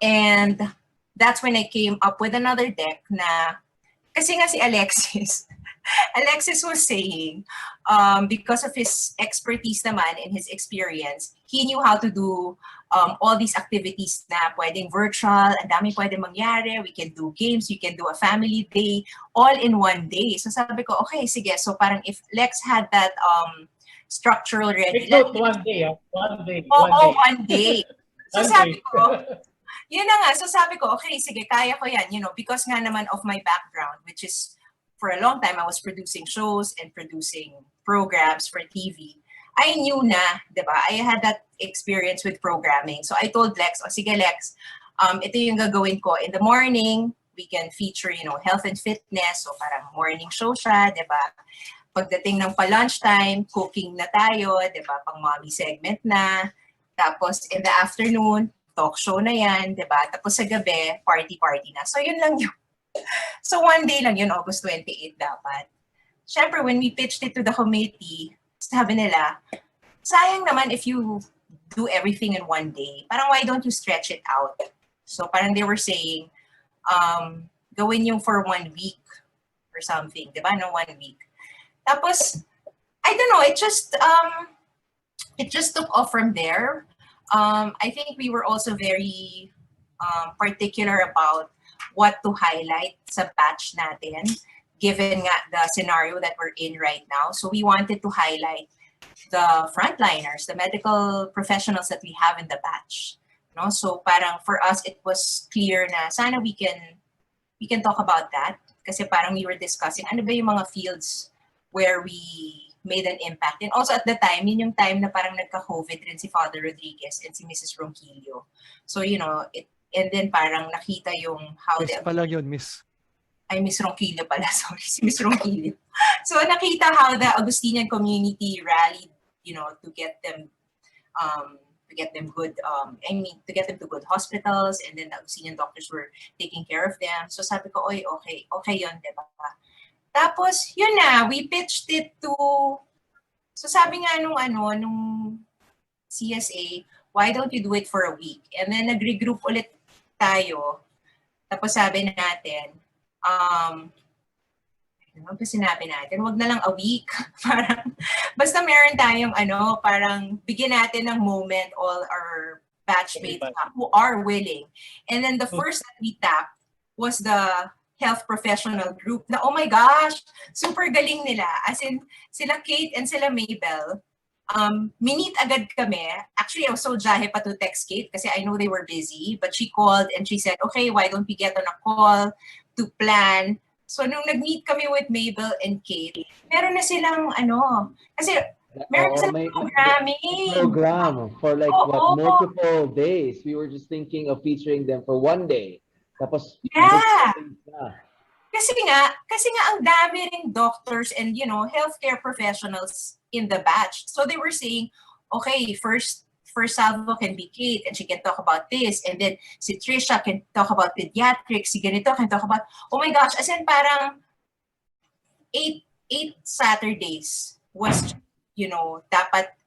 And that's when I came up with another deck na, kasi nga si Alexis, Alexis was saying, because of his expertise naman and his experience, he knew how to do all these activities na pwedeng virtual, ang dami pwedeng mangyari, we can do games, we can do a family day, all in one day. So sabi ko, okay, sige. So parang if Lex had that structure already. One day. One day. So sabi ko, yun na nga. So sabi ko, okay, sige, kaya ko yan. Because nga naman of my background, which is for a long time, I was producing shows and producing programs for TV. I knew na, diba? I had that experience with programming. So I told Lex, sige Lex, ito yung gagawin ko. In the morning, we can feature, health and fitness. So parang morning show siya, diba? Pagdating ng pa-lunchtime, cooking na tayo, diba? Pang mommy segment na. Tapos in the afternoon, talk show na yan, diba? Tapos sa gabi, party na. So yun lang yun. So one day lang yun, August 28 dapat. Siyempre, when we pitched it to the committee, sabi nila, sayang naman if you do everything in one day. Parang why don't you stretch it out? So parang they were saying, gawin yung for 1 week or something, di ba? No, 1 week. Tapos, I don't know, it just took off from there. I think we were also very particular about what to highlight sa batch natin, given nga the scenario that we're in right now. So we wanted to highlight the frontliners, the medical professionals that we have in the batch. So parang for us, it was clear na sana we can talk about that. Kasi parang we were discussing ano ba yung mga fields where we made an impact. And also at the time, yun yung time na parang nagka-COVID rin si Father Rodriguez and si Mrs. Ronquillo. So, and then parang nakita yung how Miss pa lang yun, Miss. Ay, Miss Ronquillo pala. Sorry, si Miss Ronquillo. So nakita how the Augustinian community rallied, to get them good, to get them to good hospitals, and then the Augustinian doctors were taking care of them. So sabi ko, oy, okay yun, diba? Tapos, yun na, we pitched it to, so sabi nga nung CSA, why don't you do it for a week? And then nag-regroup ulit tayo. Tapos sabi natin, ano ba sinabi natin? Wag na lang a week. Parang, basta meron tayong parang bigyan natin ng moment all our batchmates who are willing. And then the first that we tapped was the health professional group na, oh my gosh, super galing nila. As in, sila Kate and sila Mabel, minute agad kami. Actually, I was so jahe pa to text Kate kasi I know they were busy, but she called and she said, okay, why don't we get on a call to plan? So, nung nag-meet kami with Mabel and Kate, meron na silang kasi meron silang programming. Program for like multiple days. We were just thinking of featuring them for 1 day. Tapos, yeah. Kasi nga ang dami ring doctors and, healthcare professionals in the batch. So they were saying, okay, first salvo can be Kate and she can talk about this. And then si Trisha can talk about pediatrics. Si ganito can talk about, oh my gosh, as in parang 8 Saturdays was, dapat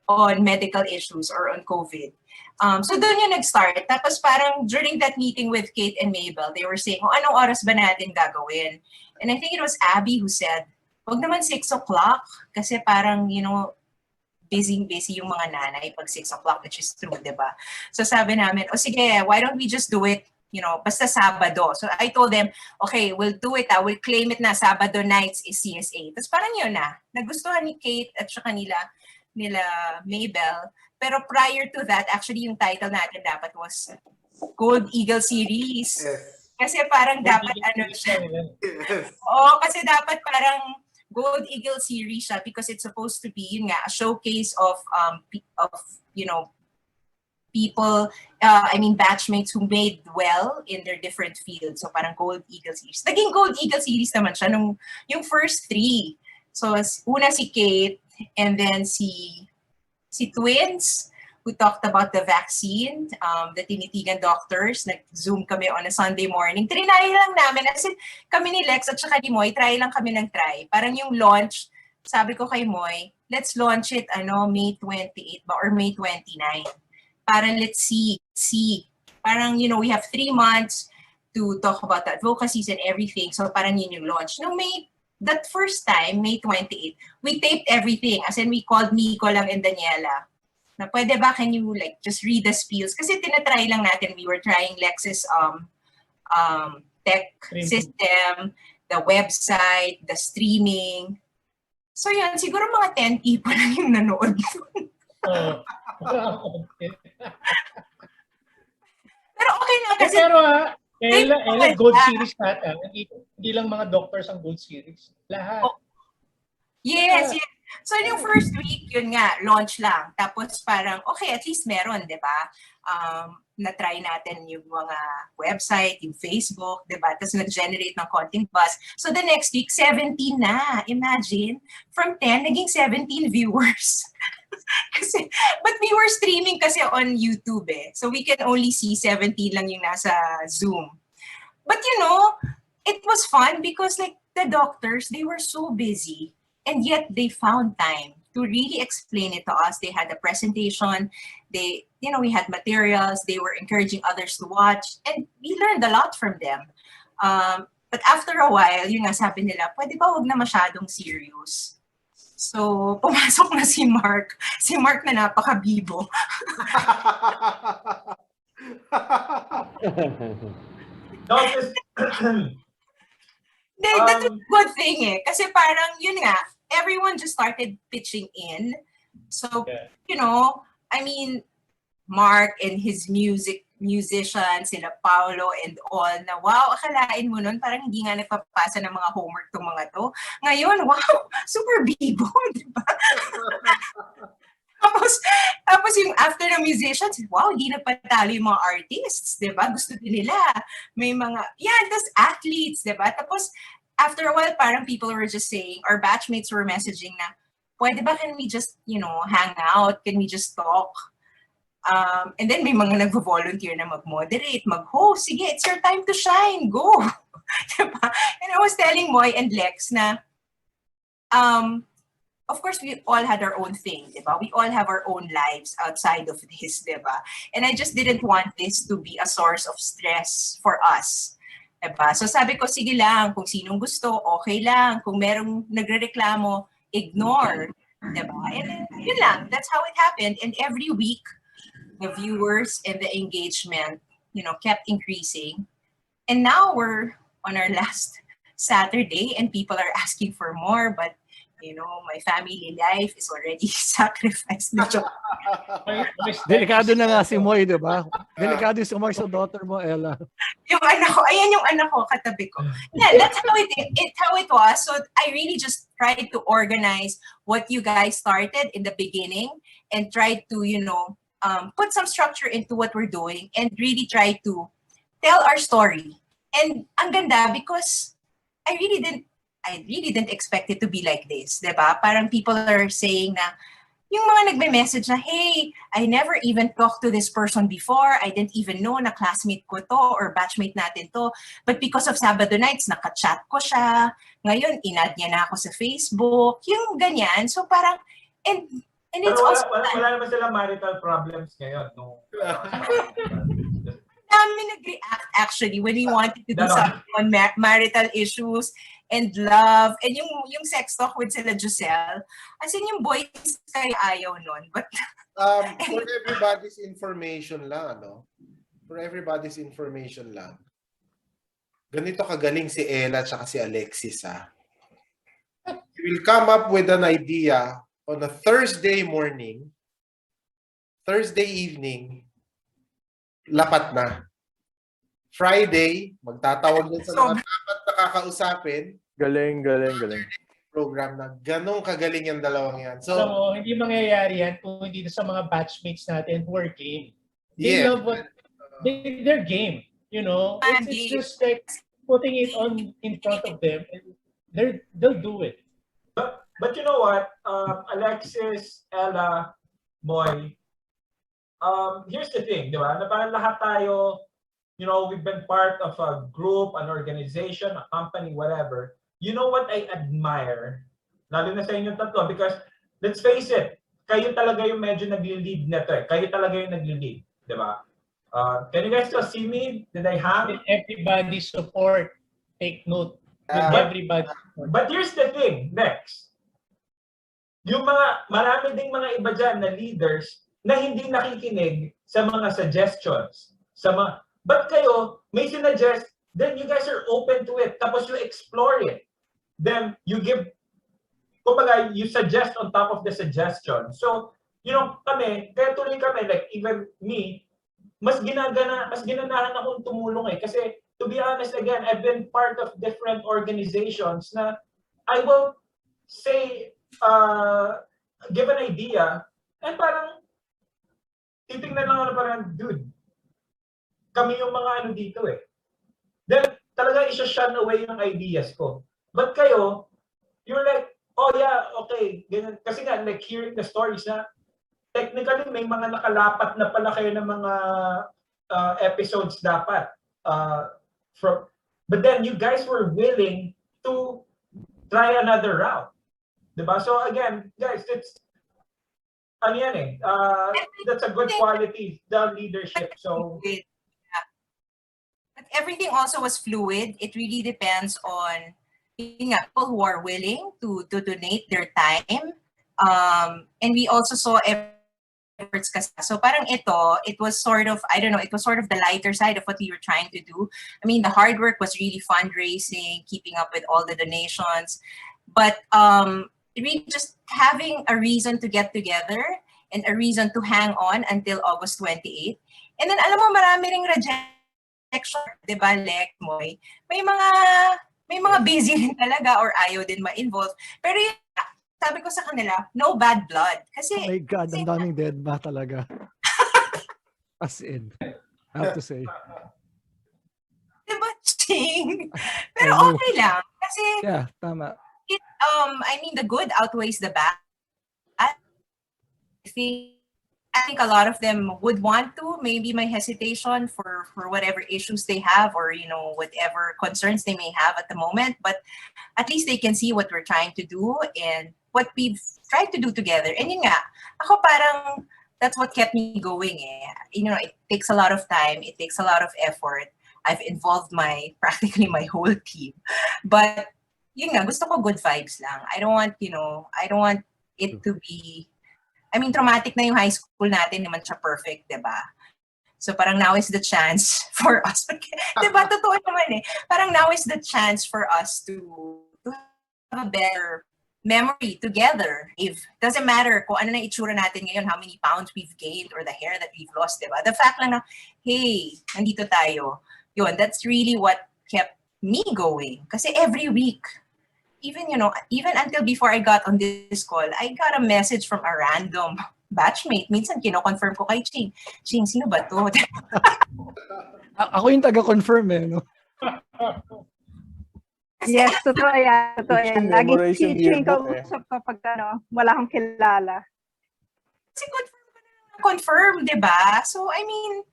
on medical issues or on COVID. So doon yung nag-start. Tapos parang during that meeting with Kate and Mabel, they were saying, anong oras ba natin gagawin? And I think it was Abby who said, wag naman 6 o'clock kasi parang, busy yung mga nanay pag 6 o'clock, which is true, diba? So sabi namin, sige, why don't we just do it, basta Sabado. So I told them, okay, we'll do it, we'll claim it na Sabado nights is CSA. Tapos parang yun na. Nagustuhan ni Kate at saka nila Mabel. Pero prior to that, actually yung title natin dapat was Gold Eagle Series. Yes. Kasi parang dapat siya. Oo, kasi dapat parang Gold Eagle series siya because it's supposed to be yun nga, a showcase of you know, people, batchmates who made well in their different fields. So parang Gold Eagle series. Naging Gold Eagle series naman siya nung yung first 3. So una si Kate, and then si Twins, who talked about the vaccine, the tinitigan doctors. Nag-Zoom kami on a Sunday morning. Trinay lang namin. Kasi kami ni Lex at saka ni Moy, try lang kami ng try. Parang yung launch, sabi ko kay Moy, let's launch it May 28 ba or May 29. Parang let's see. Parang, we have 3 months to talk about the advocacies and everything. So parang yun yung launch. Nung that first time, May 28, we taped everything. As in, we called Nico lang and Daniela. Na pwede ba, can you just read the spiels? Kasi tinatry lang natin, we were trying Lex's tech system, the website, the streaming. So yun, siguro mga 10 people lang yung nanood. Pero okay lang kasi... Ella, Gold Series natin. Hindi lang mga doctors ang Gold Series. Lahat. Yes. So yung first week, yun nga, launch lang. Tapos parang, okay, at least meron, di ba? Na-try natin yung mga website, yung Facebook, di ba? Tapos nag-generate ng content buzz. So the next week, 17 na. Imagine, from 10, naging 17 viewers. But we were streaming kasi on YouTube eh. So we can only see 17 lang yung nasa Zoom. But it was fun because the doctors, they were so busy. And yet they found time to really explain it to us. They had a presentation. We had materials. They were encouraging others to watch. And we learned a lot from them. But after a while, yung nga sabi nila, pwede ba huwag na masyadong serious? So, pumasok na si Mark. Si Mark na napaka-bibo. That's a good thing eh. Kasi parang, yun nga, everyone just started pitching in. So, Mark and his musicians, sila Paolo and all, na wow, akalain mo nun, parang hindi nga nagpapasa ng mga homework tong mga to. Ngayon, wow, super bibo, di ba? Tapos yung after ng musicians, wow, hindi na patalo yung mga artists, di ba? Gusto din nila. May mga, tas athletes, di ba? Tapos, after a while, parang people were just saying, our batchmates were messaging na, pwede ba can we just, hang out? Can we just talk? And then may mga nagvo-volunteer na mag-moderate, mag-host. Sige, it's your time to shine. Go! Diba? And I was telling Moy and Lex na, of course, we all had our own thing, diba? We all have our own lives outside of this, diba? And I just didn't want this to be a source of stress for us. Diba? So sabi ko, sige lang, kung sinong gusto, okay lang. Kung merong nagre-reklamo, ignore. Diba? And yun lang, that's how it happened. And every week, the viewers and the engagement, kept increasing. And now we're on our last Saturday and people are asking for more, but my family life is already sacrificed. Delikado na nga si Moy, di ba? Delikado si Moy sa daughter mo, Ella. Yung anak ko, ayan yung anak ko, katabi ko. Yeah, that's how it was. So I really just tried to organize what you guys started in the beginning and tried to, put some structure into what we're doing and really try to tell our story. And ang ganda because I really didn't expect it to be like this, diba? Parang people are saying na, yung mga nagme-message na, hey, I never even talked to this person before. I didn't even know na classmate ko to or batchmate natin to. But because of Sabado nights, naka-chat ko siya. Ngayon, inad niya na ako sa Facebook. Yung ganyan. So parang, and it's also... Wala naman silang marital problems ngayon. No? Dami nag-react actually when we wanted to do something on marital issues and love and yung sex talk with sila Giselle. As in yung boys kaya ayaw nun. But for everybody's information lang, no? For everybody's information lang. Ganito kagaling si Ella at si Alexis, ha? You will come up with an idea on a Thursday morning, Thursday evening, lapat na. Friday, magtatawag din sa mga dapat na kakausapin. Galing. program na ganong kagaling yung dalawang yan. So, Alam mo, hindi mangyayari yan kung hindi sa mga batchmates natin who are game. They love what they're game. You know, it's just like putting it on in front of them, and they'll do it. But you know what, Alexis, Ella, Moy, here's the thing, di ba? Na parang lahat tayo, you know, we've been part of a group, an organization, a company, whatever. You know what I admire, lalo na sa inyong tatlo, because let's face it, kayo talaga yung medyo nagli-lead nito eh. Kayo talaga yung nagli-lead, di ba? Can you guys still see me? Did I hang? Everybody support. Take note. Everybody. But here's the thing, next. Yung marami ding mga iba dyan na leaders na hindi nakikinig sa mga suggestions. But kayo, may sinuggest, then you guys are open to it. Tapos you explore it. Then you give, kumbaga, you suggest on top of the suggestion. So, you know, kaya tuloy kami, like even me, mas ginanahan akong tumulong eh. Kasi, to be honest, again, I've been part of different organizations na I will say, give an idea, and parang, titingnan lang ako parang, dude, kami yung mga ano dito eh. Then, talaga isa-shun away yung ideas ko. But kayo, you're like, oh yeah, okay, ganyan. Kasi nga, like hearing the stories na, technically, may mga nakalapat na pala kayo ng mga episodes dapat. But then, you guys were willing to try another route. Diba? So again, guys, it's, ano yan eh, that's a good quality, the leadership. So, but everything also was fluid. It really depends on people who are willing to donate their time. And we also saw efforts kasi. So parang it was sort of, I don't know, it was sort of the lighter side of what we were trying to do. I mean, the hard work was really fundraising, keeping up with all the donations. But really just having a reason to get together and a reason to hang on until August 28th. And then alam mo, marami ring rejection, di ba, Lek, Moy? May mga busy rin talaga or ayaw din ma-involve. Pero yun, sabi ko sa kanila, no bad blood. Kasi, oh my God, ang daming dead ba talaga? As in, I have to say. Diba, Ching? Pero okay lang. Kasi, yeah, tama. I mean, the good outweighs the bad. I think a lot of them would want to, maybe my hesitation for whatever issues they have or, you know, whatever concerns they may have at the moment. But at least they can see what we're trying to do and what we've tried to do together. And yun nga, ako parang, that's what kept me going eh. You know, it takes a lot of time. It takes a lot of effort. I've involved practically my whole team. But yun nga, gusto ko good vibes lang. I don't want it to be, I mean, traumatic na yung high school natin, naman siya perfect, diba? So parang now is the chance for us. Diba, totoo naman eh. Parang now is the chance for us to have a better memory together. If doesn't matter kung ano na itsura natin ngayon, how many pounds we've gained or the hair that we've lost, diba? The fact lang na, hey, nandito tayo. Yun, that's really what kept me going. Kasi every week, even until before I got on this call, I got a message from a random batchmate. Minsan kino-confirm ko kay Ching. Ching, sino ba to? Ako yung taga-confirm eh, no? Yes, totoo yan. Totoo yan. Lagi si Ching kausap kapag wala akong kilala. Kasi confirm, di ba? So, I mean,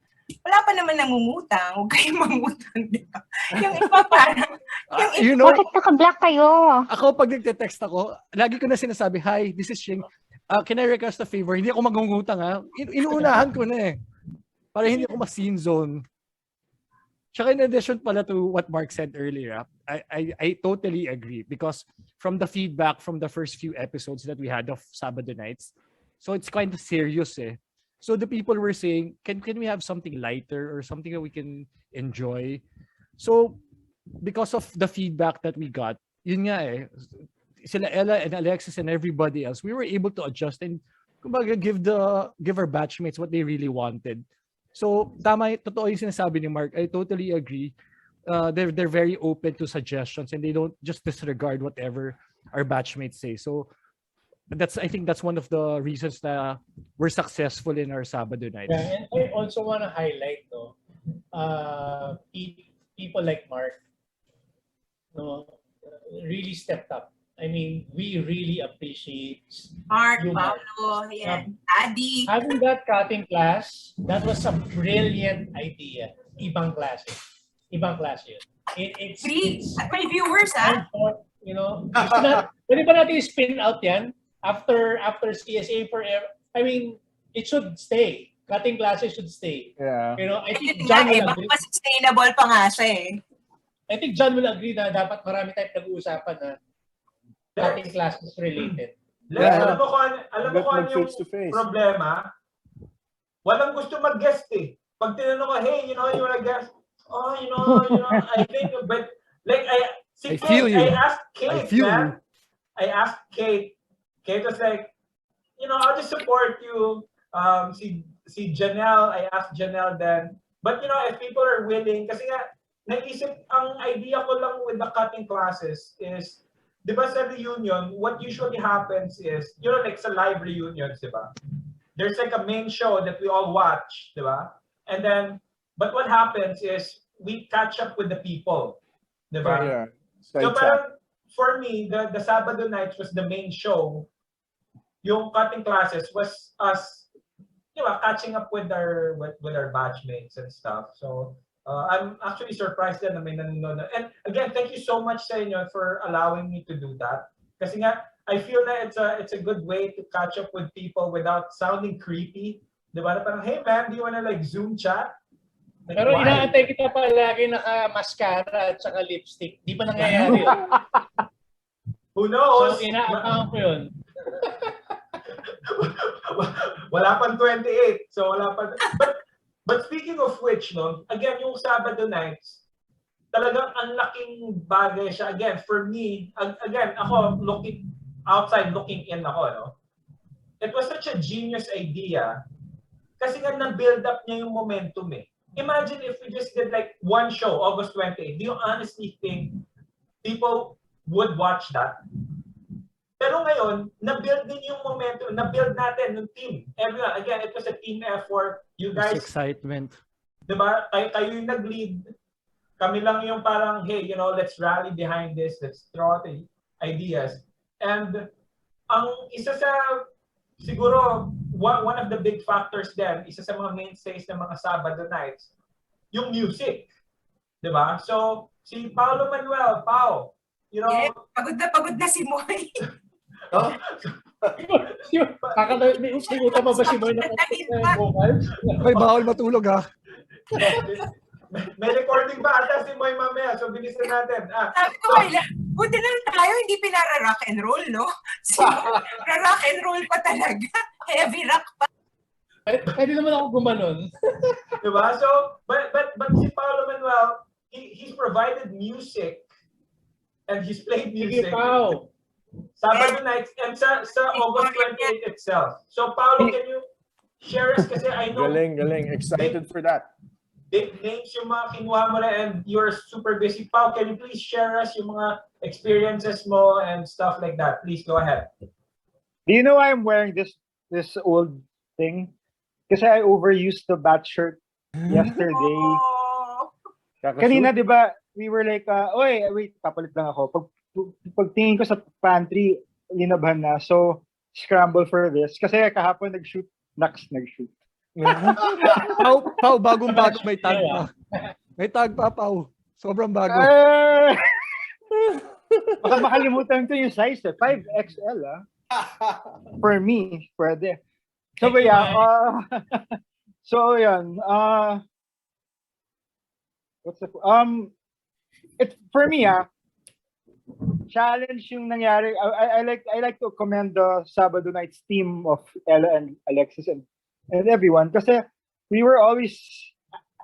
wala pa naman nangungutang. Huwag kayong mangutang, di ba? Yung iba parang, bakit naka-block kayo? Ako, pag nagte-text ako, lagi ko na sinasabi, hi, this is Ching. Can I request a favor? Hindi ako mangungutang, ha? Inuunahan ko na eh. Para hindi ako ma-scene zone. Tsaka in addition pala to what Mark said earlier, I totally agree because from the feedback from the first few episodes that we had of Sabado nights, so it's kind of serious eh. So the people were saying, can we have something lighter or something that we can enjoy? So because of the feedback that we got, yun nga eh, sila Ella and Alexis and everybody else, we were able to adjust and kumbaga give our batchmates what they really wanted. So tama, totoo yung sinasabi ni Mark. I totally agree. They're very open to suggestions and they don't just disregard whatever our batchmates say. So I think that's one of the reasons that we're successful in our Sabado nights. Yeah, and I also want to highlight people like Mark, really stepped up. I mean, we really appreciate Mark, you, Mark. Paolo, Adi. Having that cutting class, that was a brilliant idea. Ibang klase. Ibang klase yun. It's viewers, pwede ba natin spin out yan? After CSA forever. I mean, it should stay. Cutting classes should stay. Yeah. I think John will agree. Mas sustainable pa nga siya eh. I think John will agree na dapat marami tayong nag-uusapan na cutting classes related. Alam mo kung ano yung problema? Walang gusto mag-guest eh. Pag tinanong ko, hey, you wanna guest? Oh, I think, but like, I asked Kate, man. I asked Kate. Kate was like, I'll just support you. Si Janelle, I asked Janelle then. But, if people are willing, kasi nga, naisip, ang idea ko lang with the cutting classes is, di ba sa reunion, what usually happens is, like sa live reunions, di ba? There's like a main show that we all watch, di ba? And then, but what happens is, we catch up with the people, di ba? Yeah. So parang, for me, the Sabado nights was the main show. Yung cutting classes was us, catching up with our batchmates and stuff. So, I'm actually surprised na may nanonood. And again, thank you so much sa inyo for allowing me to do that. Kasi nga, I feel that it's a good way to catch up with people without sounding creepy. Diba? Parang, hey man, do you wanna like Zoom chat? Like, pero inaantay kita palagi naka-mascara at saka lipstick. Di ba nangyayari yun? Who knows? So, inaabangan ko yun. Wala pang 28. So, wala pa. But speaking of which, again, yung Sabado nights, talagang ang laking bagay siya. Again, for me, again, ako, looking outside, looking in ako, It was such a genius idea kasi nga na-build up niya yung momentum eh. Imagine if we just did like one show, August 28. Do you honestly think people would watch that? Pero ngayon, na-build din yung momentum, na-build natin yung team. Everyone, again, it was a team effort. You guys, excitement. Diba? Kayo yung nag-lead. Kami lang yung parang, hey, let's rally behind this. Let's throw out ideas. And ang isa sa, siguro, one of the big factors then, isa sa mga mainstays ng mga Sabado nights, yung music. Diba? So, si Paolo Manuel, Pao, pagod na si Moy. Siguta pa ba si Moy na vocals? May bawal matulog ha. May recording ba ata si Moy mamaya? So bilisan natin. Sabi ko, buti lang tayo hindi pinara-rock and roll, no? Rock and roll pa talaga. Heavy rock pa. Pwede naman ako gumanon. Diba? So, but si Paolo Manuel, he's provided music and he's played music. Sabado nights and sa August 28 itself. So, Paolo, can you share us? Kasi I know... Galing. Excited for that. Big names yung mga kinuha mo na and you're super busy. Pao, can you please share us yung mga experiences mo and stuff like that? Please go ahead. Do you know why I'm wearing this old thing? Kasi I overused the bat shirt yesterday. Kanina, di ba, we were like, oy, wait, papalit lang ako. Pagtingin ko sa pantry, linaban na. So, scramble for this. Kasi kahapon nag-shoot. Pau, bagong-bago may tag pa. May tag pa, Pau. Sobrang bago. Baka makalimutan ko yung size. 5XL, For me, pwede. So, yeah. So, yan. What's the... It's for me, challenge yung nangyari. I like to commend the Sabado Nights team of Ella and Alexis and everyone kasi we were always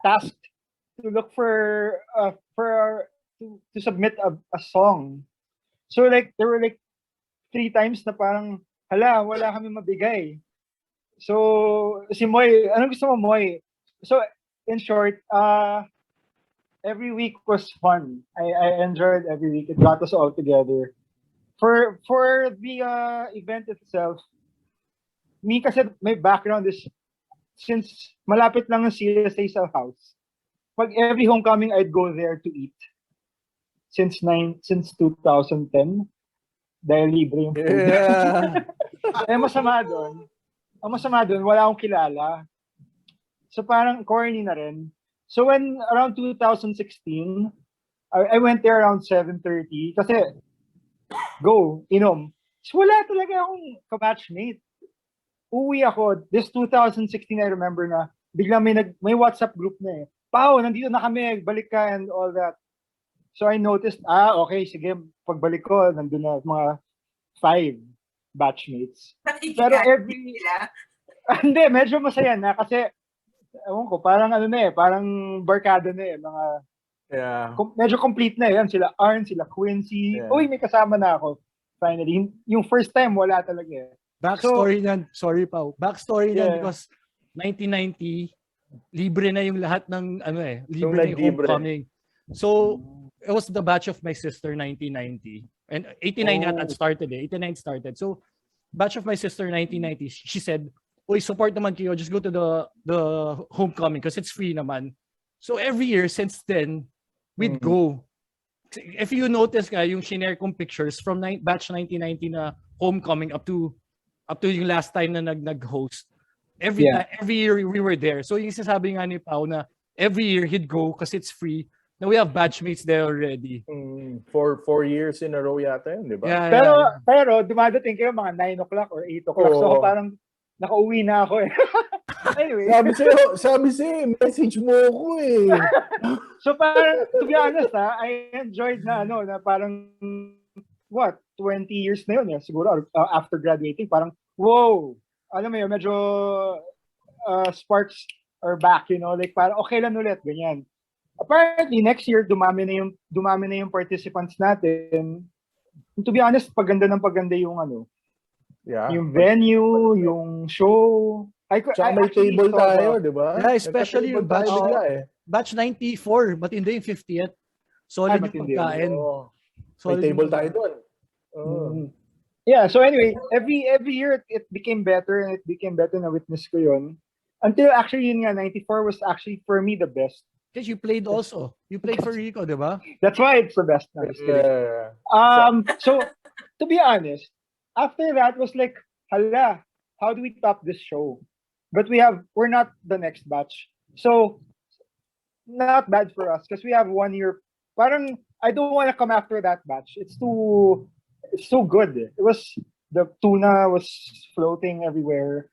tasked to look to submit a song. So like there were like 3 times na parang wala kami mabigay. So si Moy, anong gusto mo, Moy? So in short, every week was fun. I enjoyed every week. It got us all together for the event itself, me kasi my background is since malapit lang ang CSA sa house. Pag every homecoming, I'd go there to eat. Since 2010, dahil libre yung food. Yeah. Ang masama doon, wala akong kilala. So parang corny na rin. So when around 2016, I went there around 7:30 kasi go, inom. So wala talaga akong kabatchmate. Uwi ako, this 2016 I remember na biglang may WhatsApp group na eh. Pao, nandito na kami, balik ka and all that. So I noticed, okay, sige, pagbalik ko, nandun na mga 5 batchmates. Pero hindi, medyo masaya na kasi, ewan ko, parang ano na eh, parang barkada na eh, mga, medyo complete na yan, sila Arn, sila Quincy, uy, may kasama na ako. Finally, yung first time, wala talaga eh. Backstory niyan, sorry Pao, backstory niyan because 1990, libre na yung lahat ng libre na yung homecoming. So, it was the batch of my sister 1990. And 89 yata started eh. 89 started. So, batch of my sister 1990, she said, "Uy, support naman kayo. Just go to the homecoming because it's free naman." So, every year since then, we'd go. If you notice ka, yung shinare kong pictures from batch 1990 na homecoming up to yung last time na nag-host. Every year we were there. So yung sinasabi nga ni Pao na every year he'd go kasi it's free. Now we have batchmates there already. For 4 years in a row yata yun, di ba? Yeah, pero dumadating kayo mga 9 o'clock or 8 o'clock. So parang nakauwi na ako eh. Anyway. Sabi sa'yo, message mo ako eh. So parang, to be honest I enjoyed na na parang 20 years na yun siguro after graduating, parang wow, alam mo yun, medyo sparks are back, like parang okay lang ulit, ganyan. Apparently, next year, dumami na yung participants natin. And to be honest, paganda yung yung venue, yung show. Tsaka may table tayo, di ba? Yeah, especially yung batch 94, but hindi yung 50th. Solid yung pagkain. May table tayo doon. Yeah, so anyway, every year it became better and it became better na witness ko yun. Until actually yun nga, 94 was actually for me the best. Because you played also. You played for Rico, di ba? That's why it's the best. No, so, to be honest, after that was like, hala, how do we top this show? But we're not the next batch. So, not bad for us because we have 1 year. Parang, I don't want to come after that batch. It's so good. The tuna was floating everywhere.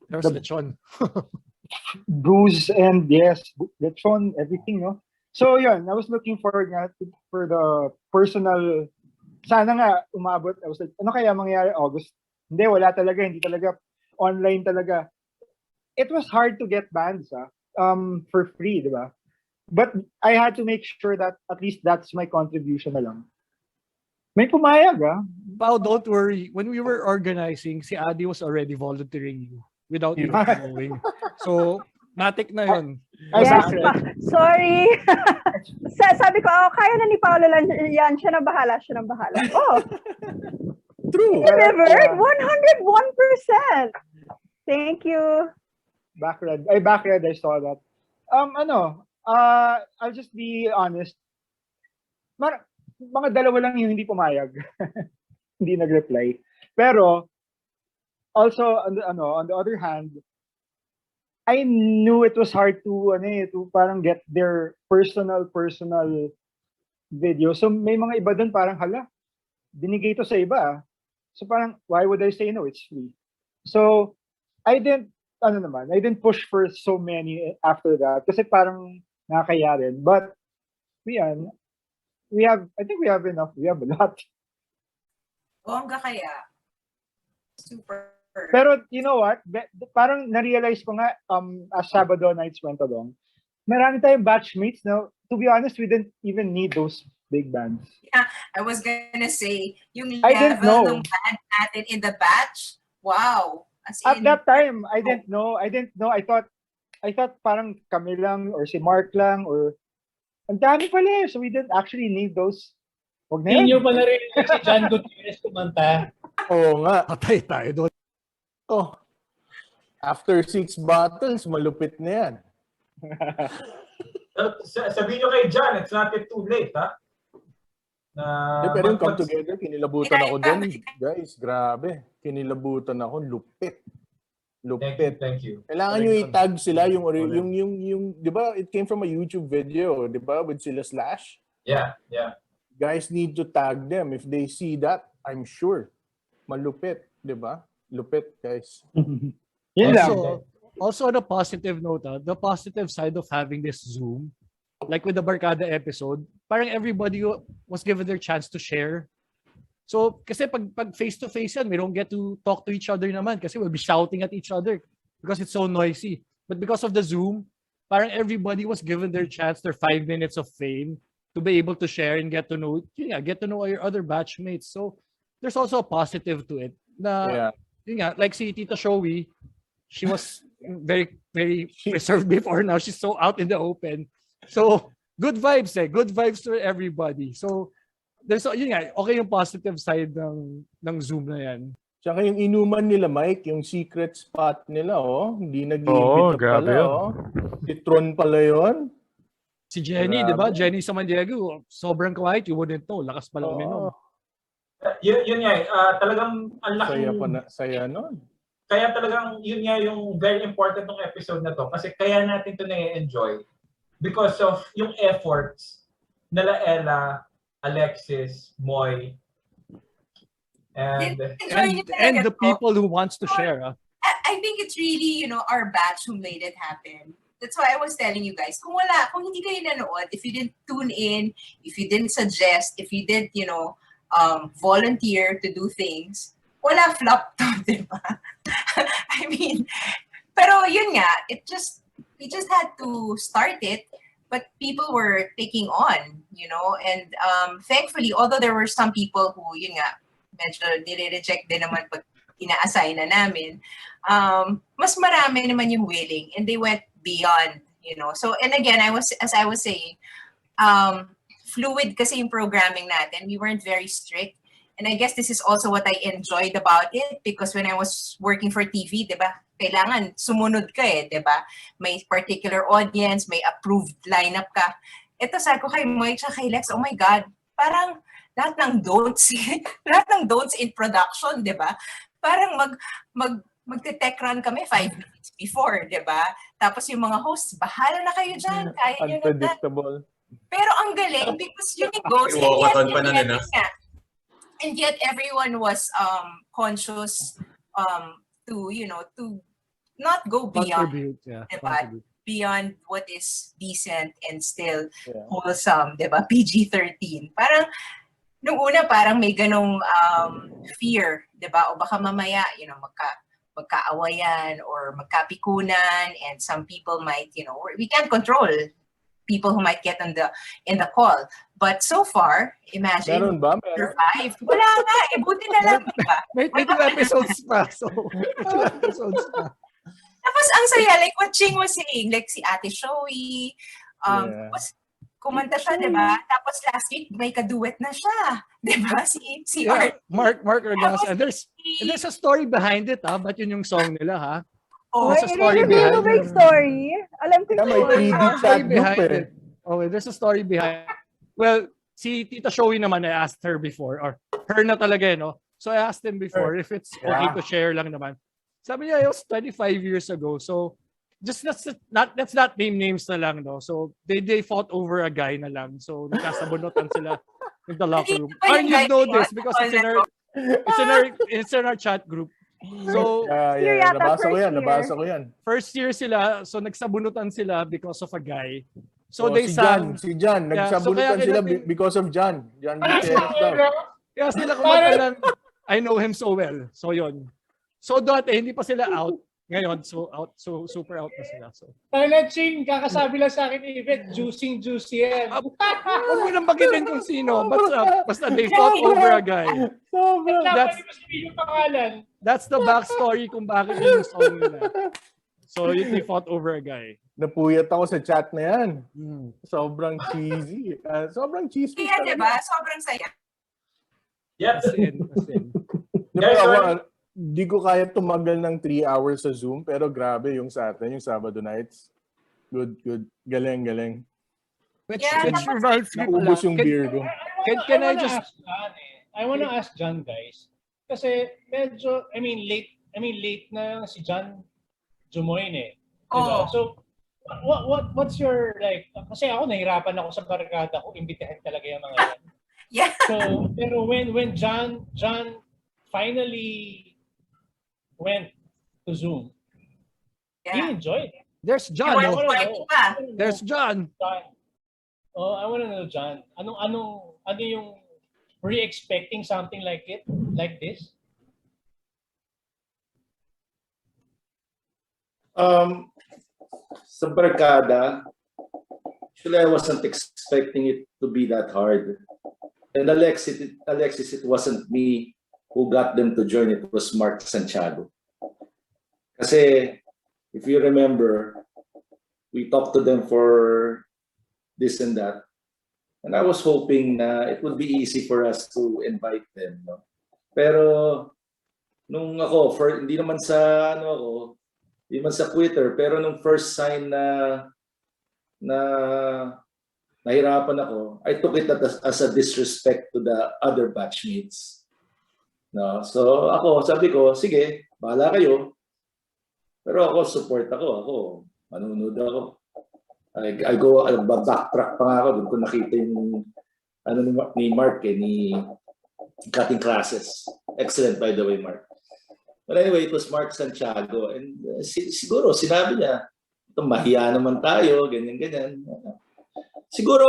There was lechon. Booze and lechon, everything, no? So yun, I was looking forward for the personal, sana nga umabot. I was like, ano kaya mangyayari August? Hindi talaga. Online talaga. It was hard to get bands for free, di ba? But I had to make sure that at least that's my contribution na lang. May pumayag, Pao, don't worry. When we were organizing, si Adi was already volunteering you without even knowing. So, matik na yun. Yes, sorry. Sabi ko, kaya na ni Paolo lang yan. Siya na bahala. Oh. True. Delivered 101%. Thank you. Backread, I saw that. I'll just be honest. Mga dalawa lang yung hindi pumayag. Hindi nag-reply. Pero, also, on the other hand, I knew it was hard to parang get their personal video. So, may mga iba dun parang, hala, binigay to sa iba. So, parang, why would I say no? It's free. So, I didn't push for so many after that. Kasi parang nakakaya rin. But, I think we have enough. We have a lot. Bongga kaya. Super. Pero you know what? Parang na-realize ko nga as Sabado nights went along, marami tayong batchmates now. To be honest, we didn't even need those big bands. Yeah, I was gonna say, yung I didn't know. level ng band natin in the batch, wow. At that time, I didn't know. I thought parang kami lang or si Mark lang or ang dami pala. So we didn't actually need those Huwag na Hindi yun. nyo pa narinig si John Gutierrez kumanta. Oo nga. Patay tayo doon. Oh. After 6 bottles, malupit na yan. Sabihin nyo kay John, it's not yet too late, ha? Pero yung come together, kinilabutan ako doon. Guys, grabe. Kinilabutan ako. Lupit. Lupit. Thank you. Kailangan nyo i-tag sila yung di ba, it came from a YouTube video, di ba, with sila Slash? Yeah. Guys need to tag them. If they see that, I'm sure, malupit, di ba? Lupit, guys. Yun lang. Also on a positive note, the positive side of having this Zoom, like with the Barkada episode, parang everybody was given their chance to share. So, kasi pag face-to-face yan, we don't get to talk to each other naman kasi we'll be shouting at each other because it's so noisy. But because of the Zoom, parang everybody was given their chance, their 5 minutes of fame to be able to share and get to know your other batchmates. So, there's also a positive to it. Na, like si Tita Showy, she was very, very reserved before. Now she's so out in the open. So, good vibes Good vibes to everybody. So, there's okay yung positive side ng Zoom na yan. Tsaka yung inuman nila, Mike, yung secret spot nila, hindi nag-iimbita pala, Si Tron pala yun. Si Jenny, di ba? Jenny sa San Diego, sobrang quiet, you wouldn't know. Lakas pala uminom. Yun nga, talagang ang laking... Saya nun. Kaya talagang yun nga yung very important ng episode na to kasi kaya natin to na-enjoy because of yung efforts nila Ella, Alexis, Moy, and the people who wants to share. I think it's really, our batch who made it happen. That's why I was telling you guys, kung hindi kayo nanood, if you didn't tune in, if you didn't suggest, if you didn't, volunteer to do things, wala flop to, di ba? I mean, pero yun nga, we just had to start it, but people were taking on, and thankfully, although there were some people who, yun nga, medyo nire-reject din naman pag ina-assign na namin, mas marami naman yung willing, and they went beyond, So, and again, as I was saying, fluid kasi yung programming natin. We weren't very strict. And I guess this is also what I enjoyed about it because when I was working for TV, di ba, kailangan sumunod ka di ba? May particular audience, may approved lineup ka. Ito sabi ko kay Moy at kay Lex, oh my God, parang lahat ng don'ts, lahat ng don'ts in production, di ba? Parang magte-tech run kami 5 minutes before, di ba? Tapos yung mga hosts, bahala na kayo dyan, kaya nyo na. Unpredictable. Pero ang galing because yun yung goes. And yet everyone was conscious to not go beyond beyond what is decent and still wholesome, diba? PG-13. Parang nung una parang may ganong fear, diba? O baka mamaya, magkaawayan or magkapikunan and some people might, we can't control people who might get in the call. But so far, imagine, survived. Wala nga, buti na lang, diba? May 2 episodes pa. So, 2 episodes pa. Tapos ang saya, like what Ching was saying, like si Ate Showy, kumanta siya, diba? Tapos last week, may kaduet na siya. Diba? Si Art. Mark Regas. And there's a story behind it, Ba't yun yung song nila, ha? There's a story behind it. Story? Alam ko yung story. There's a story behind it. Well, si Tita Showy naman, I asked her before, or her na talaga, So I asked him before if it's okay to share lang naman. Sabi niya, it was 25 years ago. So just let's not name names na lang, no? So they fought over a guy na lang. So nagkasabunutan sila in the locker room. And you know this because it's in our chat group. So nabasa ko yan. First year sila, so nagsabunutan sila because of a guy. So they si John, nagsabunutan sila because of John. John Gutierrez daw. Kaya sila kumanta lang, I know him so well. So yon. So dati hindi pa sila out. Ngayon, so super out na sila. So. Ching, kakasabi lang sa akin ni Yvette, juicing yan. Huwag mo nang bagitin kung sino. Basta they fought over a guy. That's the backstory kung bakit yung song nila. So they fought over a guy. Napuyat ako sa chat na yan. Sobrang cheesy. Sobrang cheesy. Kaya diba? Sobrang saya. Yeah. As in. Guys, sorry. Di ko kaya tumagal ng 3 hours sa Zoom, pero grabe yung sa atin, yung Sabado nights. Good. Galing. Which Yeah, reminds me Naubos yung Can- beer ko. Can I wanna just- ask John I wanna ask John, guys. Kasi medyo, late na si John Jumoin eh. Diba? Oh. So, what's your, like, kasi ako nahirapan ako sa barkada ko, imbitahin talaga yung mga yan. Yeah. So, pero when John finally went to Zoom, he Yeah. enjoyed it. There's You John. weren't No? party pa. There's John. Oh, I wanna know, John. Ano yung, were you expecting something like this? Sa barkada, actually I wasn't expecting it to be that hard. And Alexis, it wasn't me who got them to join. It was Mark Santiago. Kasi, if you remember, we talked to them for this and that. And I was hoping na it would be easy for us to invite them. No? Pero, nung ako, hindi naman sa Twitter, pero nung first sign na nahirapan ako, I took it as a disrespect to the other batchmates. No? So sabi ko, sige, bahala kayo. Pero ako, support ako. Manunod ako. I backtrack pa nga ako. Doon ko nakita yung ni Mark, ni cutting classes. Excellent, by the way, Mark. But anyway, it was Mark Santiago. And siguro, sinabi niya, mahiya naman tayo, ganyan. Siguro,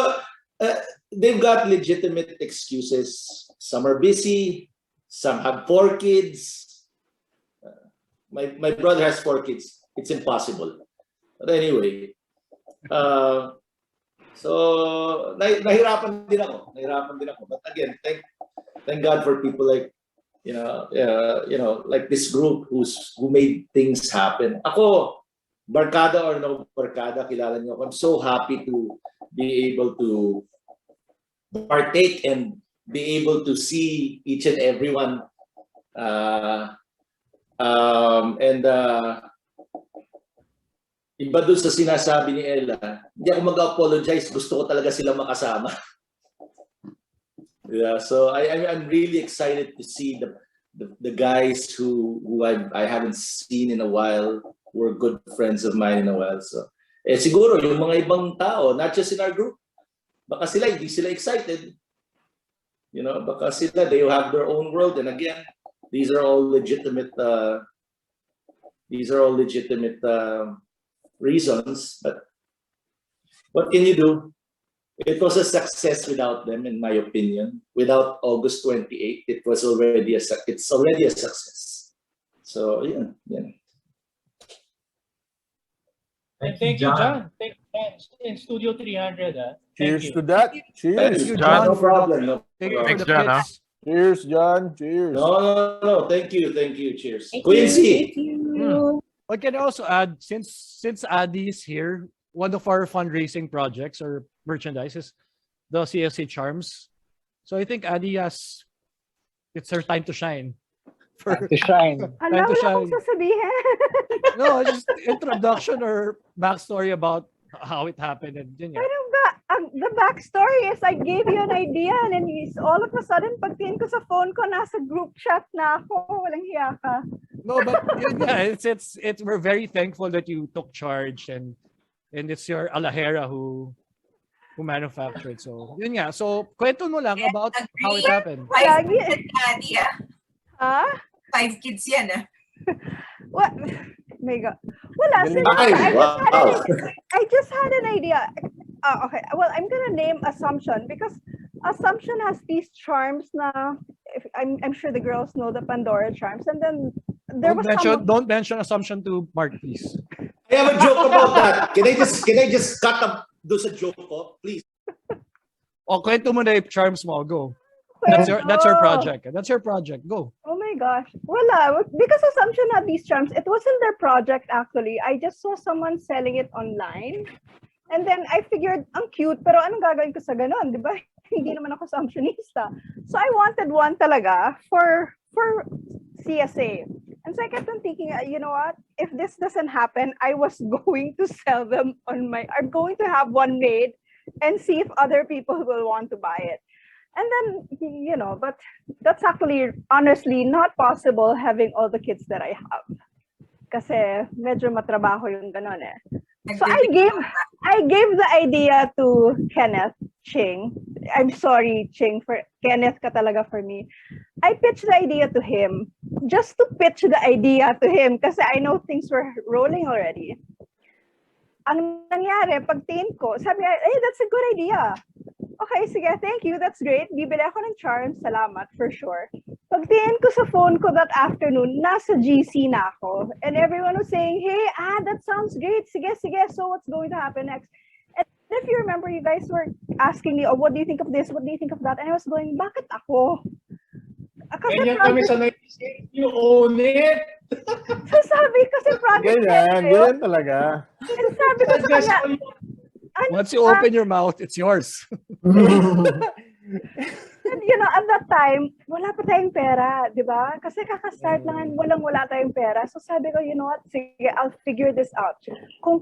they've got legitimate excuses. Some are busy. Some have 4 kids. My brother has 4 kids. It's impossible. But anyway, so nahirapan din ako. But again, thank God for people like like this group who made things happen. Ako, barkada or no barkada, kilala niyo ako. I'm so happy to be able to partake and be able to see each and everyone. Iba dun sa sinasabi ni Ella, hindi ako mag-apologize. Gusto ko talaga sila makasama. Yeah, so I'm really excited to see the guys who I haven't seen in a while, who are good friends of mine in a while. So, siguro yung mga ibang tao, not just in our group, baka sila hindi sila excited. Baka sila, they have their own world. And again, these are all legitimate reasons. But what can you do? It was a success without them, in my opinion. Without August 28th, it's already a success. So yeah. Thank you, John. Thank you, John. In Studio 300. Cheers to that. Cheers. Thank you, John. No problem. Thanks, John. Huh? Cheers, John. Cheers. No. Thank you. Cheers. Thank Quincy. you. I can also add, since Adi is here, one of our fundraising projects or merchandise is the CSC Charms. So I think Adi it's her time to shine. To shine. Alam, wala akong sasabihin. No, just introduction or backstory about how it happened. And yun, Pero the backstory is I gave you an idea and then all of a sudden, pagtingin ko sa phone ko, nasa group chat na ako. Walang hiya ka. No, but yeah, it's we're very thankful that you took charge and it's your Alajera who manufactured. So yun nga. So kwento mo lang about how it happened. 5 kids yan, Ah? 5 kids yan. What? My God. Wala. I just had an idea. Okay. Well, I'm gonna name Assumption because Assumption has these charms na I'm sure the girls know the Pandora charms, and then Don't mention Assumption to Mark, please. I have a joke about that. Can I just cut up do sa joke ko, please? O kwento mo na yung charms mo. Go. That's your project. That's your project. Go. Oh my gosh. Wala. Because Assumption had these charms. It wasn't their project actually. I just saw someone selling it online. And then I figured, ang cute, pero anong gagawin ko sa ganon, di ba? hindi naman ako assumptionista. So I wanted one talaga for CSA. And so I kept on thinking, you know what? If this doesn't happen, I was going to sell them I'm going to have one made and see if other people will want to buy it. And then, but that's actually honestly not possible having all the kids that I have. Kasi medyo matrabaho yung ganon eh. So I gave the idea to Kenneth Ching. I'm sorry, Ching, for Kenneth ka talaga for me. I pitched the idea to him just to pitch the idea to him kasi I know things were rolling already. Ang nangyari, pagtingin ko, sabi niya, hey, that's a good idea. Okay, sige, thank you, that's great. Bibili ako ng charms, salamat, for sure. Pagtingin ko sa phone ko that afternoon, nasa GC na ako. And everyone was saying, hey, that sounds great. Sige, so what's going to happen next? And if you remember, you guys were asking me, oh, what do you think of this? What do you think of that? And I was going, bakit ako? Ganyan kami sa 96, you own it. So sabi, kasi project ganyan talaga. And sabi ko sa kanya, once you open your mouth, it's yours. And at that time, wala pa tayong pera, di ba? Kasi kakastart lang, wala tayong pera. So sabi ko, you know what? Sige, I'll figure this out. Kung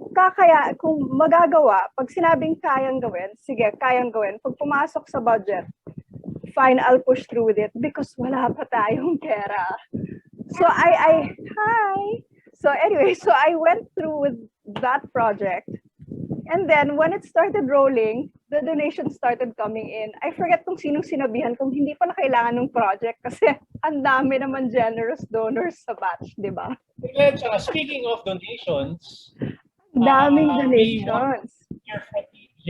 magagawa, pag sinabing kayang gawin, sige, kayang gawin. Pag pumasok sa budget, fine, I'll push through with it because wala pa tayong pera. So So anyway, so I went through with that project. And then when it started rolling, the donations started coming in. I forget kung sinong sinabihan kung hindi pa na kailangan ng project kasi ang dami naman generous donors sa batch, di ba? Speaking of donations, daming donations. Here from PJ.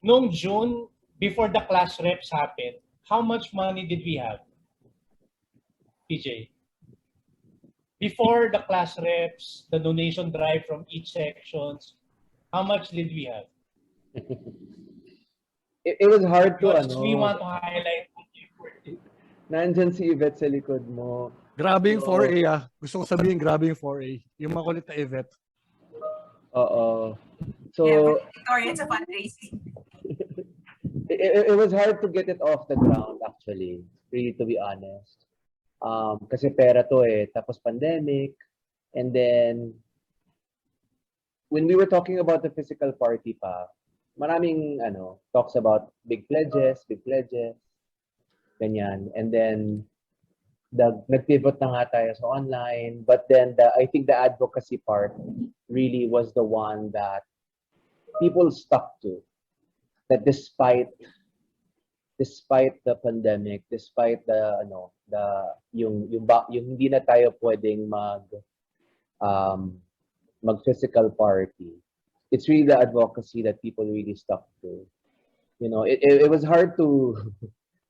Noong June, before the class reps happened, how much money did we have? PJ. Before the class reps, the donation drive from each sections, how much did we have? It was hard to we want to highlight. Nandyan si Yvette sa likod mo. Grabe yung 4A Gusto ko sabihin grabe yung 4A. Yung makulit na Yvette. Oo. So, Victoria, it's a fundraising. It was hard to get it off the ground actually, really to be honest. Kasi pera to tapos pandemic, and then when we were talking about the physical party pa, maraming talks about big pledges, ganyan. And then nag-pivot na nga tayo sa online, but then I think the advocacy part really was the one that people stuck to. That despite the pandemic, despite yung hindi na tayo pwedeng mag-physical party, it's really the advocacy that people really stuck to. It was hard to,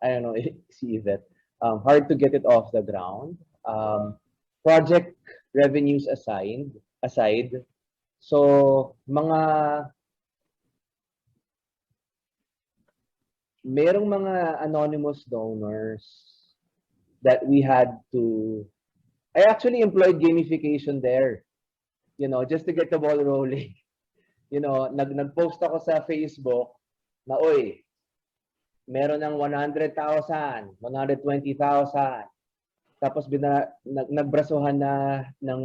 I don't know, see that, hard to get it off the ground. Project revenues aside, so merong mga anonymous donors that we had to, I actually employed gamification there. Just to get the ball rolling. Nag-post ako sa Facebook na, oy, meron ng 100,000, 120,000. Tapos nagbrasuhan na ng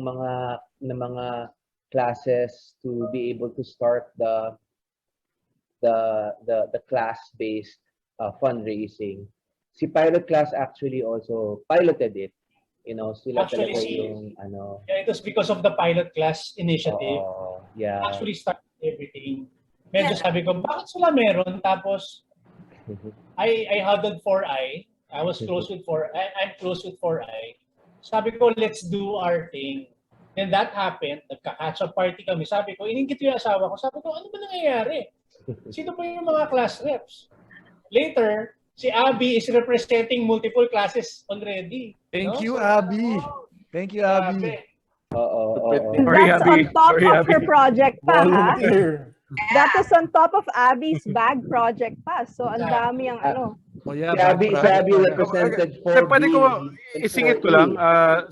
mga classes to be able to start the class-based fundraising. Si Pilot Class actually also piloted it. Sila Actually, talaga yung it was because of the Pilot Class initiative. Yeah. Actually started everything. Medyo sabi ko, bakit sila meron? Tapos, I huddled 4I. I was close with 4I. I'm close with 4I. Sabi ko, let's do our thing. Then that happened. Nagka-catch up party kami. Sabi ko, iningit yung asawa ko. Sabi ko, ano ba nangyayari? Sino pa yung mga class reps? Later, si Abby is representing multiple classes already. Thank you, Abby. Thank you, Abby. Sorry, that's Abby. On top of her project pa, ha? That is on top of Abby's bag project pa. So, ang dami ang Si Abby represented 4B. Pwede ko isingit ko lang,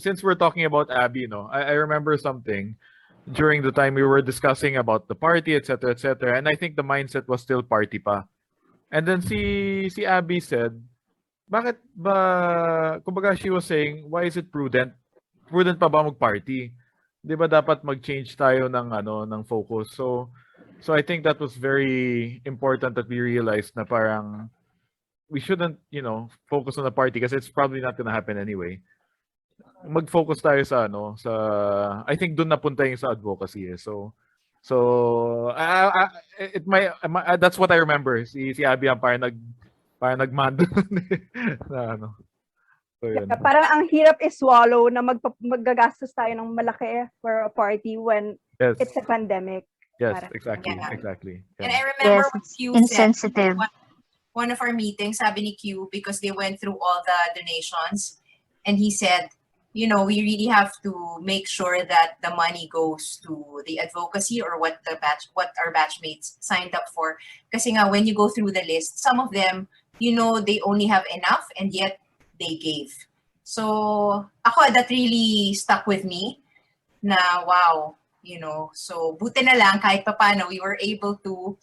since we're talking about Abby, I remember something during the time we were discussing about the party, etc., and I think the mindset was still party pa. And then si Abby said, bakit ba, kumbaga she was saying, why is it prudent? Prudent pa ba mag-party? 'Di ba dapat mag-change tayo ng ng focus. So I think that was very important that we realized na parang we shouldn't, focus on the party kasi it's probably not gonna happen anyway. Mag-focus tayo sa I think doon napunta yung sa advocacy. That's what I remember. Si Abby ang parang nagmando na So yun. Yeah, parang ang hirap i-swallow na maggagastos tayo ng malaki for a party when Yes. it's a pandemic. Yes, Parang- exactly. Yeah. Exactly. And Yeah. I remember Yes, what it's Q insensitive. said one of our meetings, sabi ni Q, because they went through all the donations, and he said, we really have to make sure that the money goes to the advocacy or what our batchmates signed up for. Kasi nga, when you go through the list, some of them, they only have enough and yet they gave. So, that really stuck with me na wow, so buti na lang kahit papaano we were able to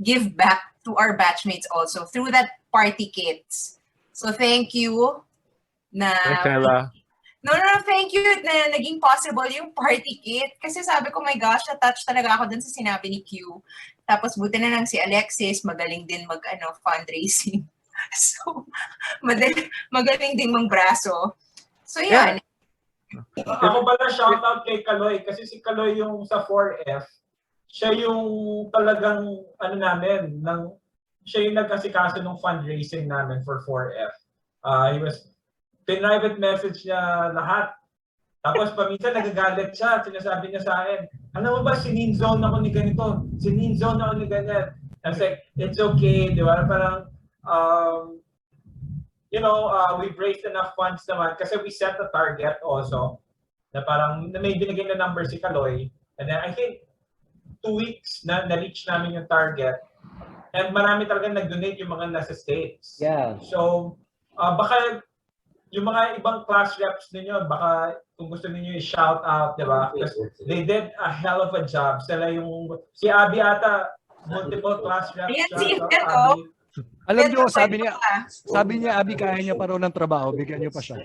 give back to our batchmates also through that party kits. So thank you na Thanks, Ella. No, thank you na naging possible yung party kit. Kasi sabi ko, my gosh, na-touch talaga ako dun sa sinabi ni Q. Tapos buti na lang si Alexis, magaling din fundraising. So, magaling din braso. So, yan. Ako pala shoutout kay Kaloy kasi si Kaloy yung sa 4F. Siya yung talagang siya yung nagkasikaso ng fundraising namin for 4F. Private message niya lahat. Tapos paminsan nagagalit siya, sinasabi niya sa akin, alam mo ba, sininzone ako ni ganito, sininzone ako ni ganyan. I was like, it's okay, di ba? Parang, we've raised enough funds naman kasi we set a target also na parang may binigay na number si Kaloy. And then I think 2 weeks na na-reach namin yung target. And marami talaga nag-donate yung mga nasa States. Yeah. So, baka yung mga ibang class reps ninyo, baka kung gusto niyo i-shout out, di ba? Because they did a hell of a job. Si Abby ata, multiple class reps. Ayan, siya, si so, Beto. Abby. Alam nyo, sabi niya, Abby, kaya niya pa raw ng trabaho, bigyan niyo pa siya.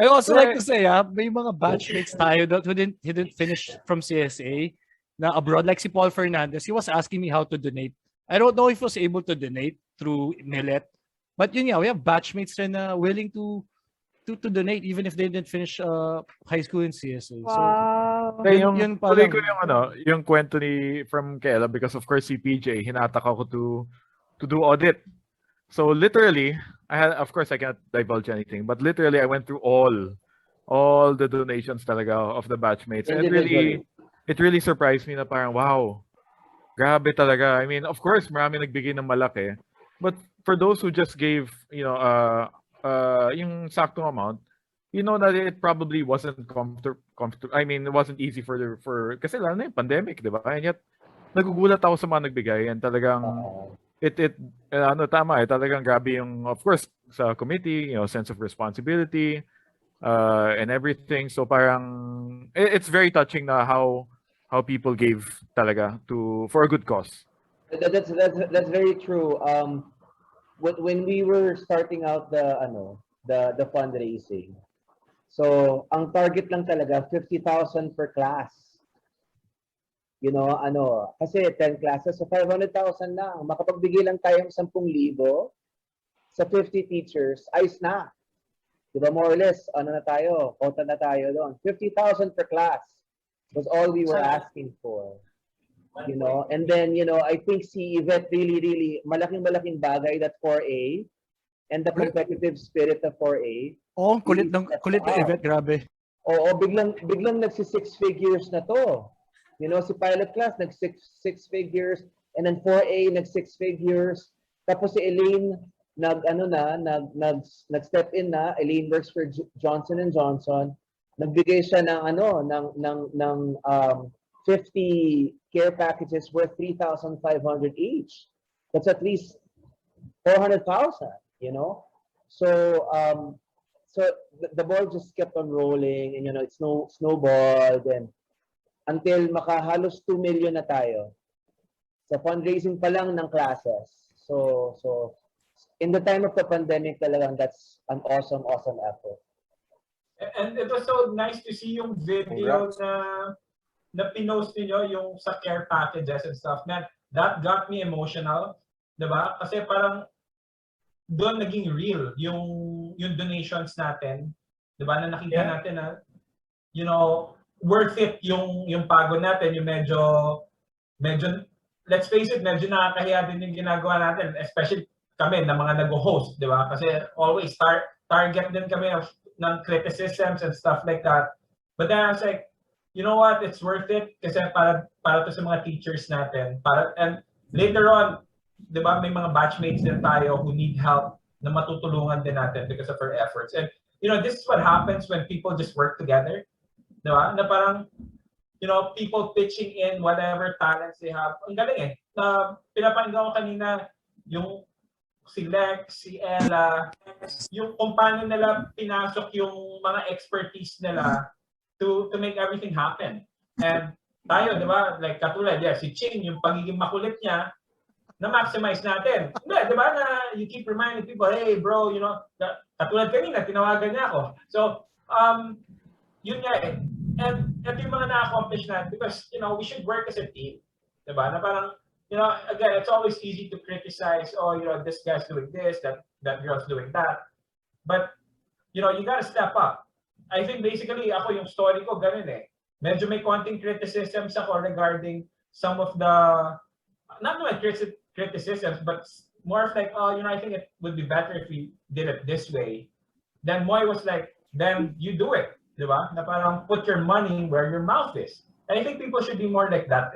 I also like to say, may mga batchmates tayo that who didn't finish from CSA na abroad, like si Paul Fernandez. He was asking me how to donate. I don't know if he was able to donate through Millet, but yun nga, we have batchmates rin na willing to donate even if they didn't finish high school in CSA. Wow. So, yun pa lang. ko yung kwento from Kayla because of course si PJ hinatak ako to do audit. So literally, of course I can't divulge anything, but literally I went through all the donations talaga of the batchmates. And it really surprised me na parang wow. Grabe talaga. I mean, of course, marami nagbigay ng malaki. But for those who just gave, yung saktong amount, that it probably wasn't comfortable. I mean, it wasn't easy for kasi lalo na yung pandemic, di ba? And yet, nagugulat ako sa mga nagbigay and talagang tama talagang grabe yung, of course, sa committee, sense of responsibility and everything. So parang it's very touching na how people gave talaga for a good cause. That's very true. When we were starting out the fundraising, so ang target lang talaga 50,000 per class. Kasi 10 classes, so 500,000 lang. Makapagbigay lang tayo ng 10,000 sa 50 teachers, ayos na. Diba, more or less, quota na tayo doon. 50,000 per class was all we were asking for. And then, I think si Yvette really, malaking bagay that 4A and the competitive spirit of 4A. Oh, kulit ng Yvette, grabe. Oo, biglang nagsi-6 figures na to. Si pilot class nag-6 figures and then 4A nag-6 figures. Tapos si Elaine nag-step in na. Elaine works for Johnson & Johnson. Nagbigay siya ng 50 care packages worth 3,500 each. That's at least 400,000, So the ball just kept on rolling and it snowballed and until makahalos 2 million na tayo. Sa fundraising pa lang ng classes. So in the time of the pandemic talagang that's an awesome effort. And it was so nice to see yung video Congrats. na pinost niyo yung sa care packages and stuff. Man, that got me emotional, 'di ba? Kasi parang doon naging real yung donations natin, 'di ba? Na nakita natin na worth it yung pagod natin, yung medyo let's face it, medyo nakakahiya din yung ginagawa natin, especially kami na mga nag-host, 'di ba? Kasi always target din kami ng criticisms and stuff like that. But then I was like, you know what, it's worth it kasi para to sa mga teachers natin. And later on, 'di ba, may mga batchmates din tayo who need help na matutulungan din natin because of our efforts. And this is what happens when people just work together. 'Di ba? Na parang people pitching in whatever talents they have. Ang galing pinapakinggan ko kanina yung si Lex, si Ella, yung kung paano nila pinasok yung mga expertise nila to make everything happen. And tayo, di ba, like katulad, si Ching, yung pagiging makulit niya, na-maximize natin. Hindi, di ba, na you keep reminding people, hey bro, katulad kanina, tinawagan niya ako. So, yun nga And yung mga na-accomplish natin, because, we should work as a team. Di ba? Na parang, again, it's always easy to criticize, this guy's doing this, that girl's doing that. But, you gotta step up. I think basically, ako yung story ko, ganun Medyo may konting criticisms ako regarding some of the, not my criticisms, but more of like, I think it would be better if we did it this way. Then Moy was like, then you do it. Di ba? Na parang put your money where your mouth is. And I think people should be more like that.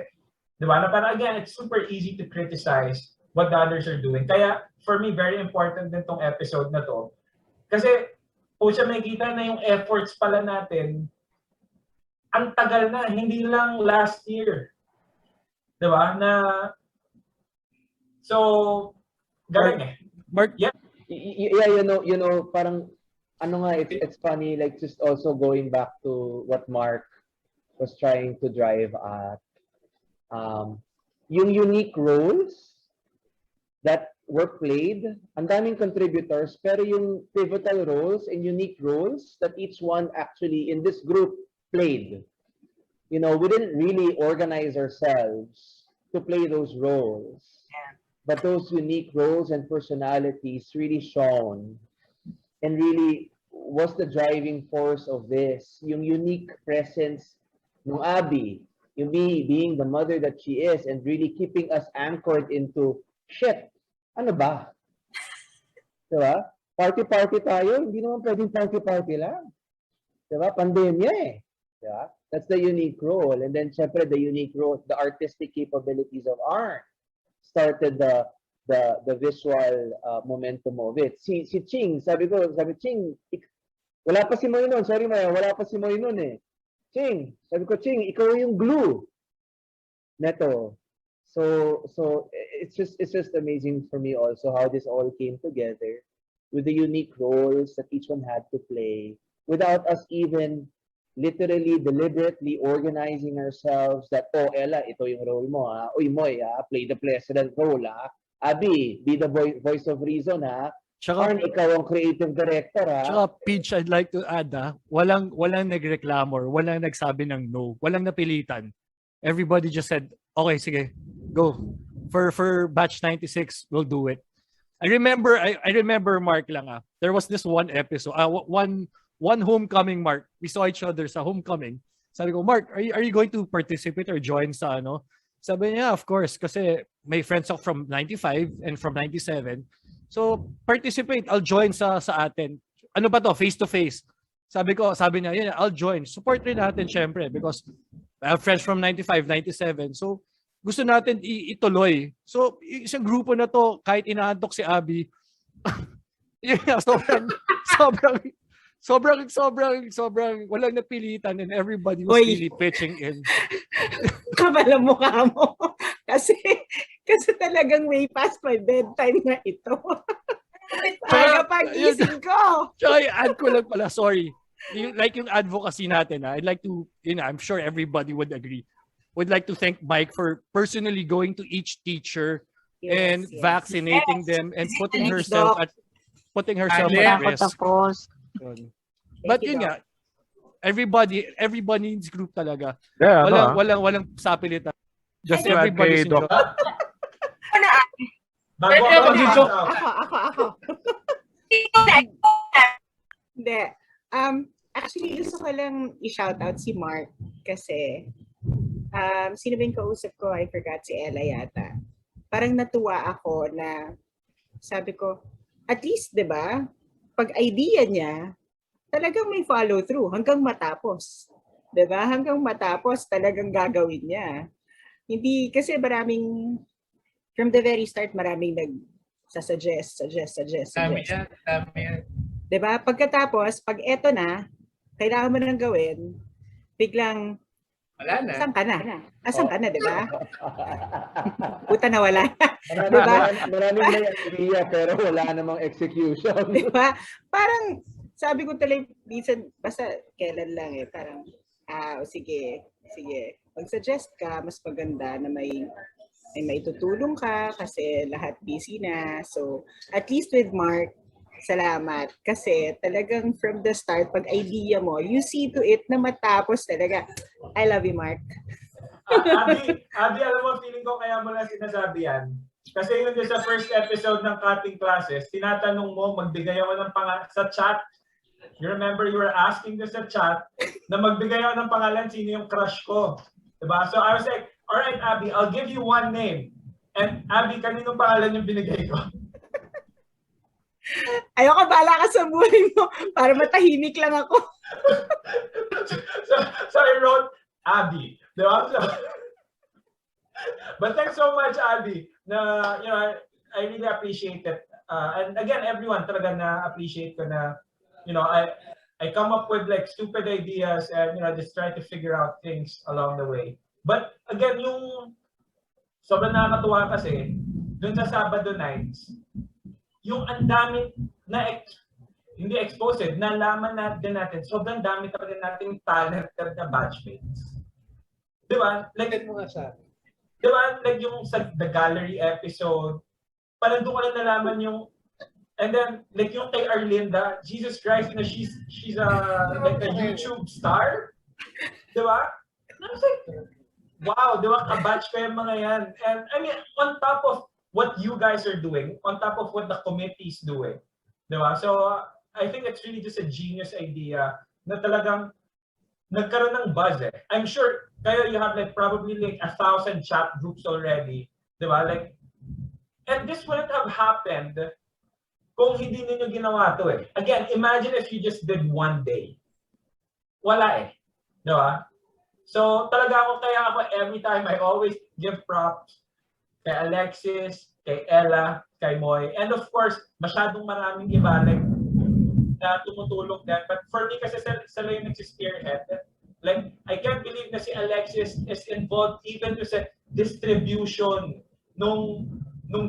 Di ba? Na parang again, it's super easy to criticize what the others are doing. Kaya for me, very important din tong episode na to. Kasi po siya makikita na yung efforts pala natin, ang tagal na, hindi lang last year. Di ba? So, galing Mark, yeah, parang it's funny, like just also going back to what Mark was trying to drive at. Yung unique roles that were played, ang daming contributors, pero yung pivotal roles and unique roles that each one actually in this group played. We didn't really organize ourselves to play those roles. But those unique roles and personalities really shone and really was the driving force of this. Yung unique presence ng Abby, yung me being the mother that she is and really keeping us anchored into, shit, ano ba? Diba? Party tayo, hindi naman pwedeng party lang. Diba? Pandemya Diba? That's the unique role. And then, syempre, the unique role, the artistic capabilities of Arn started the visual momentum of it. Si Ching, sabi Ching, wala pa si Moy nun. Sorry, Maya, wala pa si Moy nun Ching, sabi ko, Ching, ikaw yung glue. Neto. So it's just amazing for me also how this all came together with the unique roles that each one had to play without us even literally deliberately organizing ourselves that, Ella, ito yung role mo Uy, Moy play the president role Abby, be the voice of reason Arn, ikaw ang creative director Tsaka, Peach, I'd like to add walang nagreklamo or walang nagsabi ng no, walang napilitan. Everybody just said, okay, sige, go. For batch 96, we'll do it. I remember Mark lang there was this one episode, one homecoming, Mark. We saw each other sa homecoming. Sabi ko, Mark, are you going to participate or join sa ano? Sabi niya, of course, kasi may friends ako from 95 and from 97. So, participate. I'll join sa atin. Ano ba to? Face to face. Sabi niya, yeah, I'll join. Support rin natin, syempre, because I have friends from 95, 97. So, gusto natin ituloy. So, isang grupo na to, kahit inaantok si Abby, yeah, sobrang walang napilitan and everybody was really pitching in. Kapal ang mukha mo. Kasi talagang way past my bedtime na ito. Talaga pagising ko. Tsaka i-add ko lang pala, sorry. Like yung advocacy natin, I'd like to, I'm sure everybody would agree. would like to thank Mike for personally going to each teacher and Yes. vaccinating them and putting Thanks, herself Doc. at risk. Yun. But you, yun Doc. nga, everybody needs group talaga. Yeah, Walang sapilitan. Just to add everybody's kay Doc. Bago Pwede ako ako mag-joke. Ako. Hindi. Actually, gusto ko lang i-shoutout si Mark kasi sino ba yung kausap ko? I forgot, si Ella yata. Parang natuwa ako na sabi ko, at least, di ba, pag idea niya, talagang may follow through hanggang matapos. Di ba? Hanggang matapos talagang gagawin niya. Hindi, kasi from the very start, maraming suggest. Dami yan. Diba? Pagkatapos, pag eto na, kailangan mo nang gawin, biglang, Wala na. asan ka na? Asan ka na, diba? Puta na wala. Diba? Maraming may idea pero wala namang execution. Diba? Parang, sabi ko talaga, minsan, basta kailan lang parang, sige. Mag-suggest ka, mas maganda na may tutulong ka kasi lahat busy na. So, at least with Mark, salamat. Kasi talagang from the start, pag idea mo, you see to it na matapos talaga. I love you, Mark. Abby, alam mo, feeling ko kaya mo lang sinasabi yan. Kasi yun sa first episode ng cutting classes, tinatanong mo, magbigay ako ng pangalan sa chat. You remember you were asking this sa chat na magbigay ako ng pangalan sino yung crush ko. Diba? So I was like, all right, Abby, I'll give you one name. And Abby, kaninong pangalan yung binigay ko? Ayoko, bala ka sa buhay mo para matahimik lang ako. so I wrote Abby. Diba? But thanks so much, Abby. Na, I really appreciate it. And again, everyone talaga na appreciate ko na, I come up with like stupid ideas and, just try to figure out things along the way. But again, yung sobrang nakakatuwa kasi, dun sa Sabado nights, yung ang dami na hindi exposed, nalaman natin, sobrang dami talaga nating talented na batchmates. Di ba? Like, di ba? Like yung sa The Gallery episode, parang doon ko lang nalaman yung, and then, like yung kay Arlinda, Jesus Christ, she's like a YouTube star. Di ba? I was like, wow, di ba? Kabatch ko yung mga yan. And I mean, on top of what you guys are doing, on top of what the committee is doing. Diba? So, I think it's really just a genius idea na talagang nagkaroon ng buzz eh. I'm sure kayo you have like probably like 1,000 chat groups already. Diba? Like, and this wouldn't have happened kung hindi ninyo ginawa to eh. Again, imagine if you just did one day. Wala eh. Diba? So, talaga ako every time I always give props kay Alexis, kay Ella, kay Moy, and of course, masyadong maraming iba like, na tumutulong din. But for me kasi sila yung nagsispearhead. Like, I can't believe na si Alexis is involved even to sa distribution nung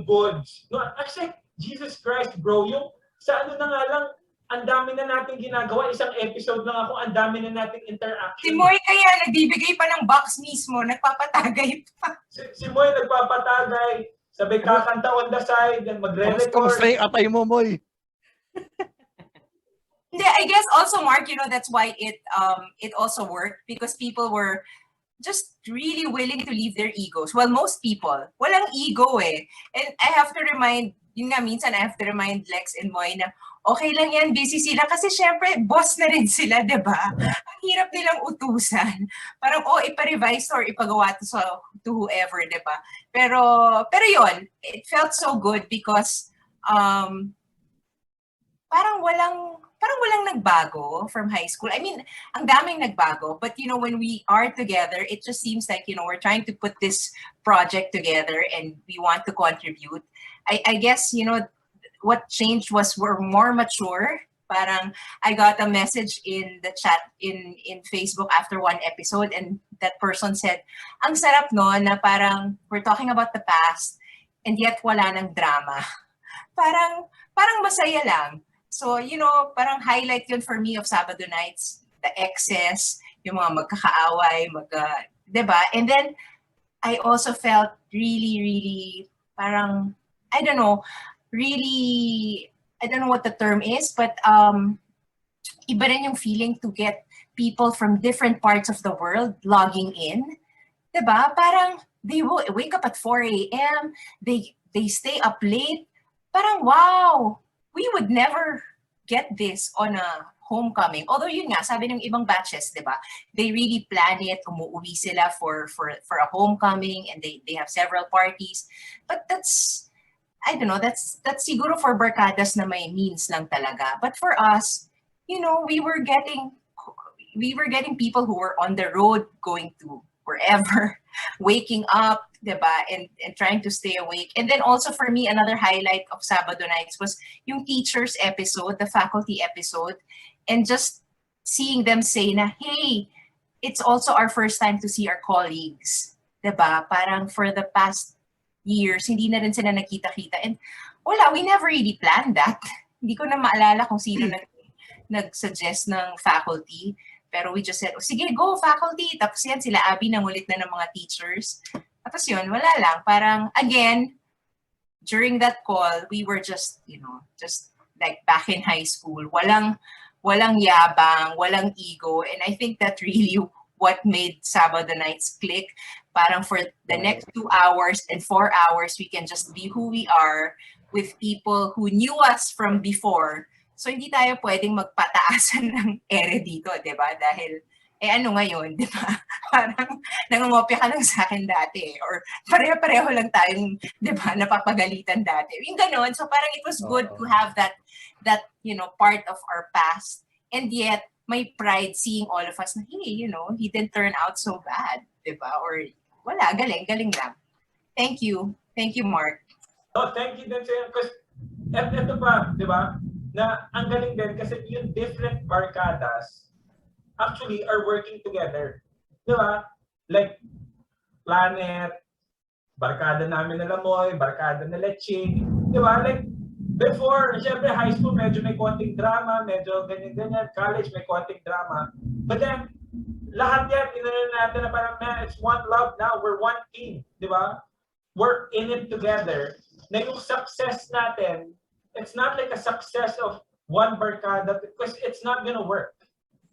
goods. No, actually, Jesus Christ, bro, yung sa ano na nga lang, ang dami na natin ginagawa. Isang episode lang ako, ang dami na nating interaction. Si Moy kaya nagbibigay pa ng box mismo, nagpapatagay pa. Si Moy nagpapatagay, sabi kakanta on the side, and magre-record. Kamusta yung atay mo, Moy? I guess also, Mark, that's why it also worked because people were just really willing to leave their egos. Well, most people, walang ego eh. And I have to remind, minsan I have to remind Lex and Moy na okay lang yan, busy sila. Kasi syempre, boss na rin sila, di ba? Ang hirap nilang utusan. Parang, ipa-revise or ipagawa to whoever, di ba? Pero yun, it felt so good because parang walang nagbago from high school. I mean, ang daming nagbago. But, when we are together, it just seems like, we're trying to put this project together and we want to contribute. I guess, what changed was we're more mature. Parang I got a message in the chat in Facebook after one episode and that person said, ang sarap no na parang we're talking about the past and yet wala nang drama. Parang masaya lang. So, parang highlight yun for me of Sabado nights, the excess, yung mga magkakaaway, diba? And then I also felt really, really parang, I don't know, really, I don't know what the term is, but iba rin yung feeling to get people from different parts of the world logging in. Diba? Parang they will wake up at 4 a.m., they stay up late. Parang wow, we would never get this on a homecoming. Although yun nga, sabi ng ibang batches, di ba? They really plan it, umuwi sila for a homecoming and they have several parties. But that's, I don't know, that's siguro for barkadas na may means lang talaga. But for us, you know, we were getting people who were on the road going to wherever, waking up, diba, and trying to stay awake. And then also for me, another highlight of Sabado nights was yung teachers episode, the faculty episode, and just seeing them say na, hey, it's also our first time to see our colleagues. Diba? Parang for the past years, hindi na rin sila nakita-kita. And wala, we never really planned that. Hindi ko na maalala kung sino nag-suggest ng faculty. Pero we just said, oh, sige, go faculty. Tapos yan, sila Abby nangulit na ng mga teachers. Tapos yun, wala lang. Parang, again, during that call, we were just, you know, just like back in high school. Walang yabang, walang ego. And I think that really what made Sabado nights click. Parang for the next 2 hours and 4 hours, we can just be who we are with people who knew us from before. So, hindi tayo pwedeng magpataasan ng ere dito, di ba? Dahil, ano ngayon, di ba? Parang nangungopia ka lang sa akin dati. Or pareho-pareho lang tayong, di ba, napapagalitan dati. Yung ganon. So, parang it was good to have that, you know, part of our past. And yet, may pride seeing all of us na, hey, you know, he didn't turn out so bad, di ba? Or, wala, galing lang. Thank you. Thank you, Mark. Oh, thank you din sa'yo. Because, ito pa, di ba? Na ang galing din kasi yung different barkadas actually are working together. Di ba? Like, Planet, barkada namin na Lamoy, barkada na Leching. Di ba? Like, before, syempre high school, medyo may konting drama, medyo ganyan-ganyan. College, may konting drama. But then, lahat yan, tinanong natin na parang, man, it's one love now. We're one team. Di ba? We're in it together. Na yung success natin, it's not like a success of one barkada because it's not gonna work.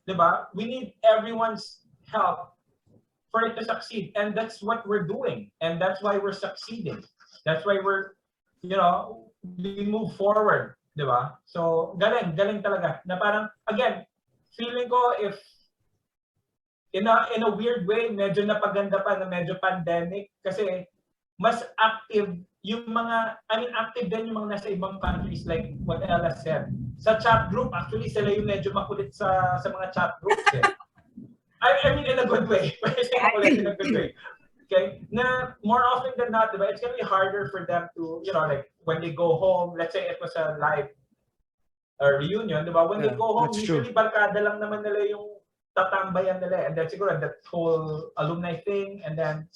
Diba? We need everyone's help for it to succeed. And that's what we're doing. And that's why we're succeeding. That's why we're, you know, we move forward. Diba? So, galing talaga. Na parang, again, feeling ko if in a weird way, medyo napaganda pa na medyo pandemic kasi mas active yung mga, active din yung mga nasa ibang countries like what Ella said. Sa chat group, actually, sila yung medyo makulit sa mga chat groups eh. I mean, in a good way. Makulit in a good way. Okay? Na more often than not, diba, it's gonna be harder for them to, you know, like when they go home, let's say it was a live reunion, diba? When they go home, usually barkada lang naman nila yung tatambayan nila. And then siguro that whole alumni thing, and then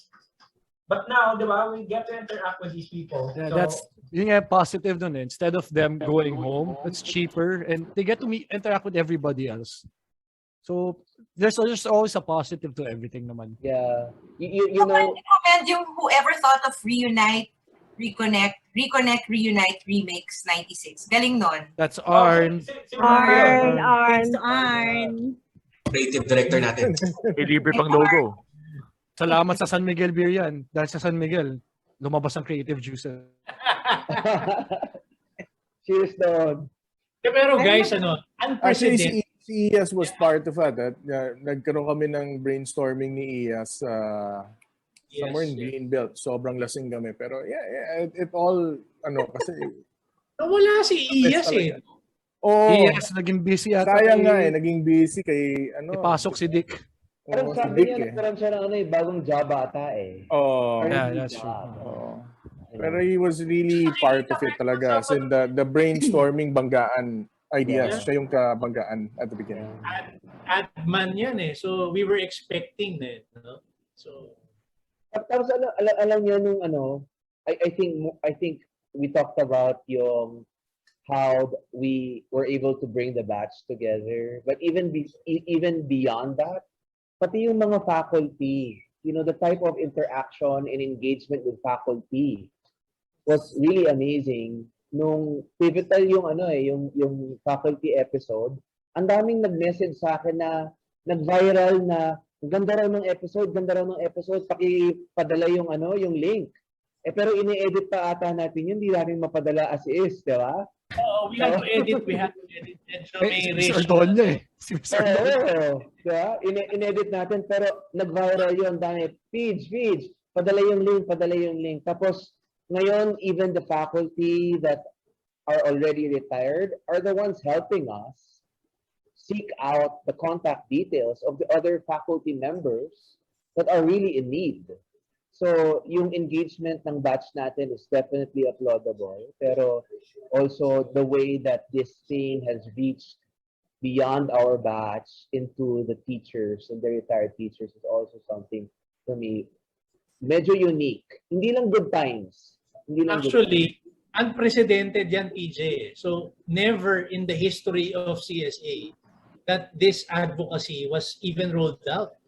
but now, di ba, we get to interact with these people. Yeah, so, that's yung positive dun eh. Instead of them going home, it's cheaper and they get to interact with everybody else. So there's always a positive to everything naman. Yeah. You know, yung whoever thought of Reunite, Reconnect, Reunite, Remix 96. Galing nun. That's Arn. Arn. Creative director natin. May libre pang logo. Salamat sa San Miguel Beer yan. Dahil sa San Miguel, lumabas ang creative juices. Cheers doon. Pero guys, actually, si Iyas was part of that. Nagkaroon kami ng brainstorming ni Iyas somewhere in Greenbelt. Sobrang lasing kami. Pero yeah, it all, kasi... Wala si Iyas eh. Iyas, naging busy ata. Sayang nga naging busy kay, ipasok si Dick. Parang sabi niya, nagkaroon siya ng bagong job ata eh. Yeah, that's true. Pero he was really part of it talaga. So the brainstorming banggaan ideas, siya yung kabanggaan at the beginning. Adman yan eh. So we were expecting eh. No? So tapos alam niyo nung I think we talked about yung how we were able to bring the batch together. But even beyond that, pati yung mga faculty, the type of interaction and engagement with faculty was really amazing. Nung pivotal yung faculty episode, ang daming nag-message sa akin na nag-viral na ganda raw ng episode, pakipadala yung link. Pero ini-edit pa ata natin yun, hindi namin mapadala as is, di ba? We had to edit. Medyo may ratio. Diba? In-edit natin, pero nag-viral yun. Dami, Pidge, padala yung link. Tapos, ngayon, even the faculty that are already retired are the ones helping us seek out the contact details of the other faculty members that are really in need. So, yung engagement ng batch natin is definitely applaudable. Pero also, the way that this thing has reached beyond our batch into the teachers and the retired teachers is also something, for me, medyo unique. Hindi lang good times. Actually, unprecedented yan, PJ. So, never in the history of CSA that this advocacy was even rolled out.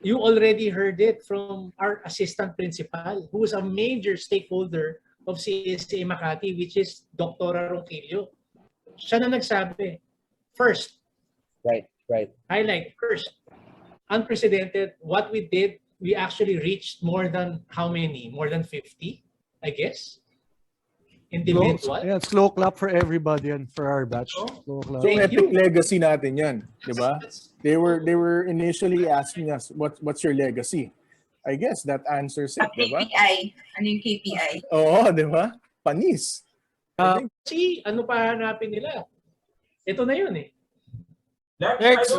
You already heard it from our assistant principal, who is a major stakeholder of CSA Makati, which is Dr. Ronquillo. Siya na nagsabi, first. Right. Highlight, first. Unprecedented. What we did, we actually reached more than how many? More than 50, I guess. Individual. Yeah, slow clap for everybody and for our batch. Slow clap. So epic legacy natin yan, di ba? They were initially asking us, what's your legacy? I guess that answers it, di ba? KPI. Ano yung KPI? Oo, di ba? Panis. Kasi ano pa hanapin nila? Ito na yun eh. Next,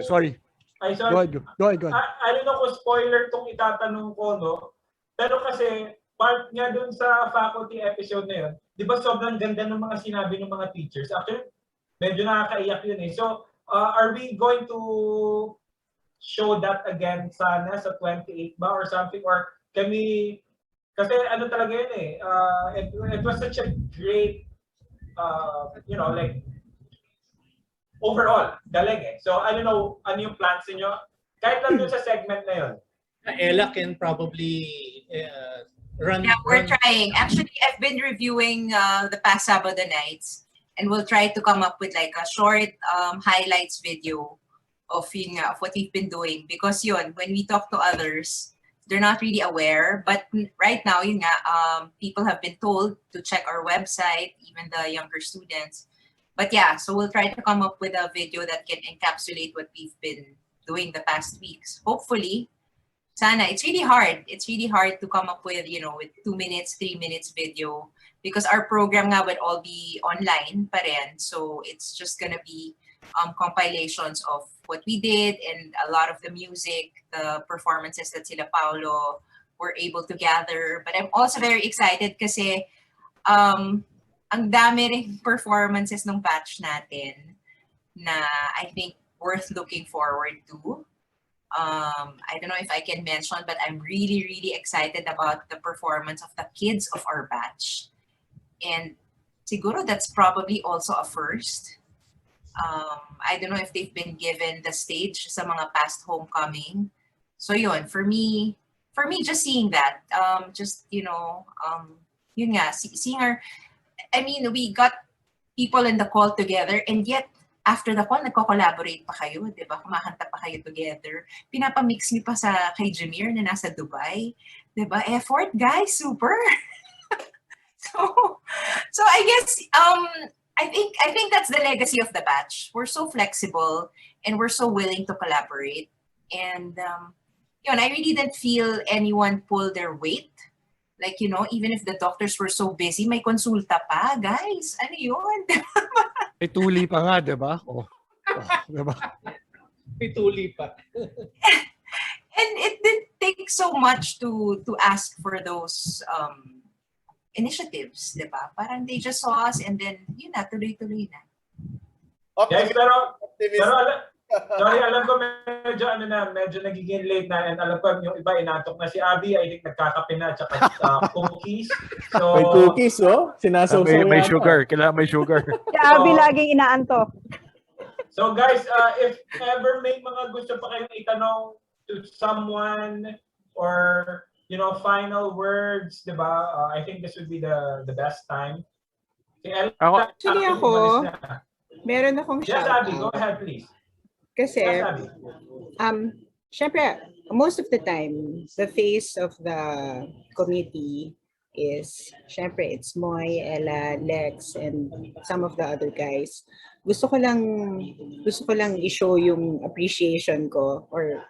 sorry. Go ahead. I don't know kung spoiler tong itatanong ko, no? Pero kasi part nga dun sa faculty episode na yun, di ba sobrang ganda ng mga sinabi ng mga teachers. Actually, medyo nakakaiyak yun eh. So, are we going to show that again sana sa 28 ba or something? Or can we, kasi ano talaga yun eh, it was such a great, like, overall, galing eh. So, I don't know, ano yung plans niyo? Kahit lang dun sa segment na yun. Ella can probably run. Yeah, we're trying. Actually, I've been reviewing the past Sabado nights, and we'll try to come up with like a short highlights video of what we've been doing. Because when we talk to others, they're not really aware. But right now, people have been told to check our website, even the younger students. But yeah, so we'll try to come up with a video that can encapsulate what we've been doing the past weeks. Hopefully, sana. It's really hard. It's really hard to come up with, with 2 minutes, 3 minutes video because our program nga would all be online pa rin. So it's just gonna be compilations of what we did and a lot of the music, the performances that sila Paolo were able to gather. But I'm also very excited kasi ang dami rin performances ng batch natin na I think worth looking forward to. I don't know if I can mention, but I'm really, really excited about the performance of the kids of our batch. And siguro that's probably also a first. I don't know if they've been given the stage sa mga past homecoming. So yun, for me, just seeing that, yun nga, seeing our, we got people in the call together and yet after the call, nagko-collaborate pa kayo, di ba? Kumakanta pa kayo together. Pinapamix niyo pa sa kay Jameer na nasa Dubai. Di ba? Effort, guys. Super. So I guess, I think that's the legacy of the batch. We're so flexible and we're so willing to collaborate. And, I really didn't feel anyone pull their weight. Like, even if the doctors were so busy, may konsulta pa. Guys, ano yun? May tuli pa nga, di ba? Diba? May tuli pa. And it didn't take so much to ask for those initiatives, di ba? Parang they just saw us and then, tuloy-tuloy na. Yes, sorry, alam ko medyo nagiging late na and alam ko yung iba inaantok na si Abby, I think nagkakape na at saka cookies. So, may cookies, Sinasawsaw may sugar. Kailangan may sugar. Si Abby laging inaantok. So guys, if ever may mga gusto pa kayong itanong, to someone or final words, diba? I think this would be the best time. Actually ako, meron akong Yes, shout Abby, go out. ahead, please. Kasi, Yes, Abby. syempre, most of the time, the face of the committee is, syempre, it's Moy, Ella, Lex, and some of the other guys. Gusto ko lang i-show yung appreciation ko or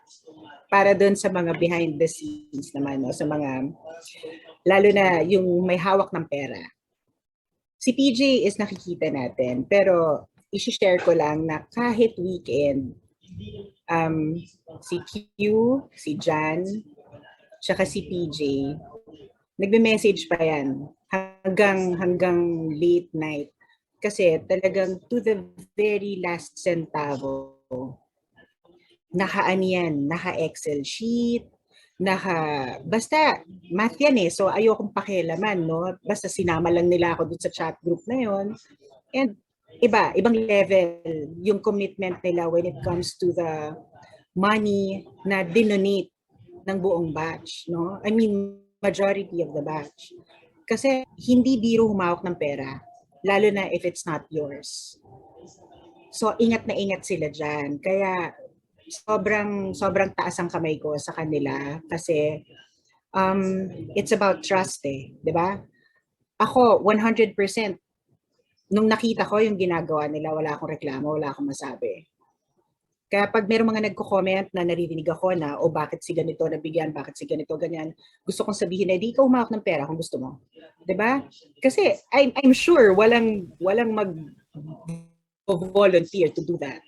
para doon sa mga behind the scenes naman, no? Sa mga, lalo na yung may hawak ng pera. Si PJ is nakikita natin, pero i-share ko lang na kahit weekend, si Q, si Jan, tsaka si PJ, nagme-message pa yan hanggang late night. Kasi talagang to the very last centavo, naka-Excel sheet, basta math yan eh. So ayokong pakialaman, no? Basta sinama lang nila ako dun sa chat group na yon. And ibang level yung commitment nila when it comes to the money na dinonate ng buong batch, no? I mean, majority of the batch. Kasi hindi biro humawak ng pera, lalo na if it's not yours. So ingat na ingat sila dyan. Kaya sobrang taas ang kamay ko sa kanila kasi it's about trust eh, 'di ba? Ako 100% nung nakita ko yung ginagawa nila, wala akong reklamo, wala akong masabi. Kaya pag mayroong mga nagko-comment na naririnig ako na bakit si ganito nabigyan, bakit si ganito ganyan, gusto kong sabihin na di ikaw humawak ng pera kung gusto mo. 'Di ba? Kasi I'm sure walang mag-volunteer to do that.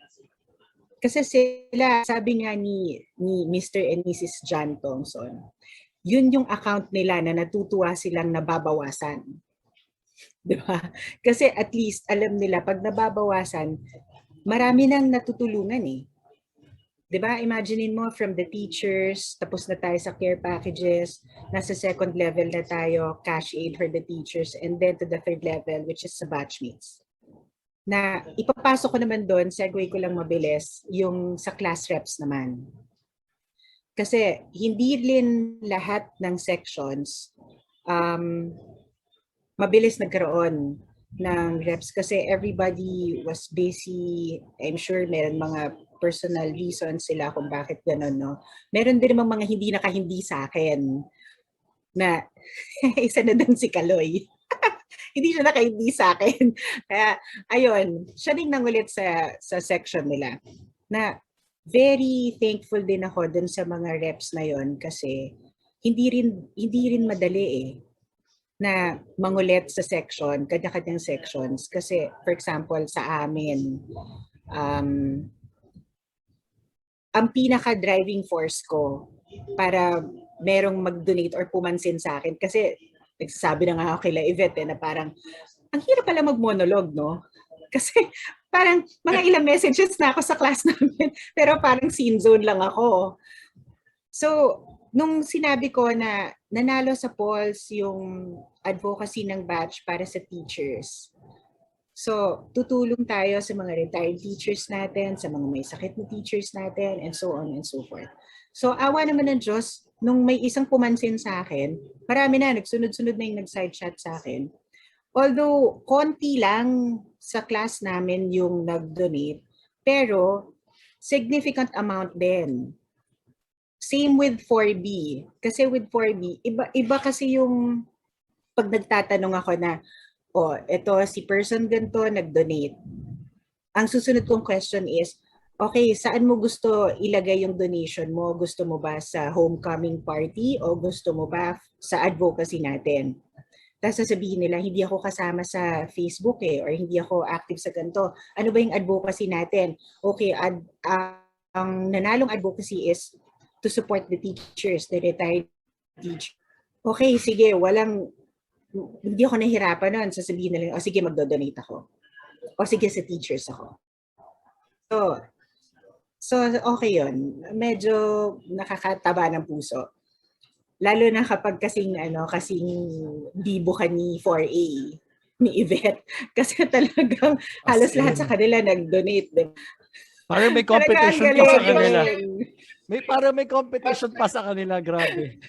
Kasi sila, sabi nga ni Mr. and Mrs. John Thompson, yun yung account nila na natutuwa silang nababawasan. Diba? Kasi at least alam nila pag nababawasan, marami nang natutulungan eh. Diba? Imaginein mo from the teachers, tapos na tayo sa care packages, nasa second level na tayo, cash aid for the teachers, and then to the third level, which is sa batchmates. Na ipapasok ko naman doon, segue ko lang mabilis, yung sa class reps naman. Kasi hindi rin lahat ng sections mabilis nagkaroon ng reps kasi everybody was busy. I'm sure meron mga personal reasons sila kung bakit gano'n, no? Meron din namang mga hindi nakahindi sa akin na isa na doon si Kaloy. Hindi siya nakaindi sa akin. Kaya, ayun, siya din nangulit sa section nila. Na very thankful din ako dun sa mga reps na yon kasi hindi rin madali eh na mangulit sa section, kanya-kanyang sections. Kasi, for example, sa amin, ang pinaka-driving force ko para merong mag-donate or pumansin sa akin kasi nagsasabi na nga ako kila Yvette na parang ang hirap pala mag-monologue, no? Kasi parang mga ilang messages na ako sa class namin pero parang scene zone lang ako. So, nung sinabi ko na nanalo sa polls yung advocacy ng batch para sa teachers, so tutulong tayo sa mga retired teachers natin, sa mga may sakit na teachers natin, and so on and so forth. So, awa naman ng Diyos, nung may isang pumansin sa akin, marami na, nagsunod-sunod na yung nag-side chat sa akin. Although, konti lang sa class namin yung nag-donate, pero significant amount din. Same with 4B. Kasi with 4B, iba kasi yung pag nagtatanong ako na, ito si person ganito nag-donate. Ang susunod kong question is, okay, saan mo gusto ilagay yung donation mo? Gusto mo ba sa homecoming party o gusto mo ba sa advocacy natin? Tapos sasabihin nila, hindi ako kasama sa Facebook or hindi ako active sa ganito. Ano ba yung advocacy natin? Okay, ang nanalong advocacy is to support the teachers, the retired teachers. Okay, sige, hindi ako nahirapan nun. Sasabihin nila, sige, magdo-donate ako. O sige, sa teachers ako. So okay yun. Medyo nakakataba ng puso. Lalo na kapag kasing bibo ka ni 4A, ni Yvette. Kasi talagang halos lahat sa kanila nag-donate. Parang may competition ka sa kanila. May competition pa sa kanila, grabe.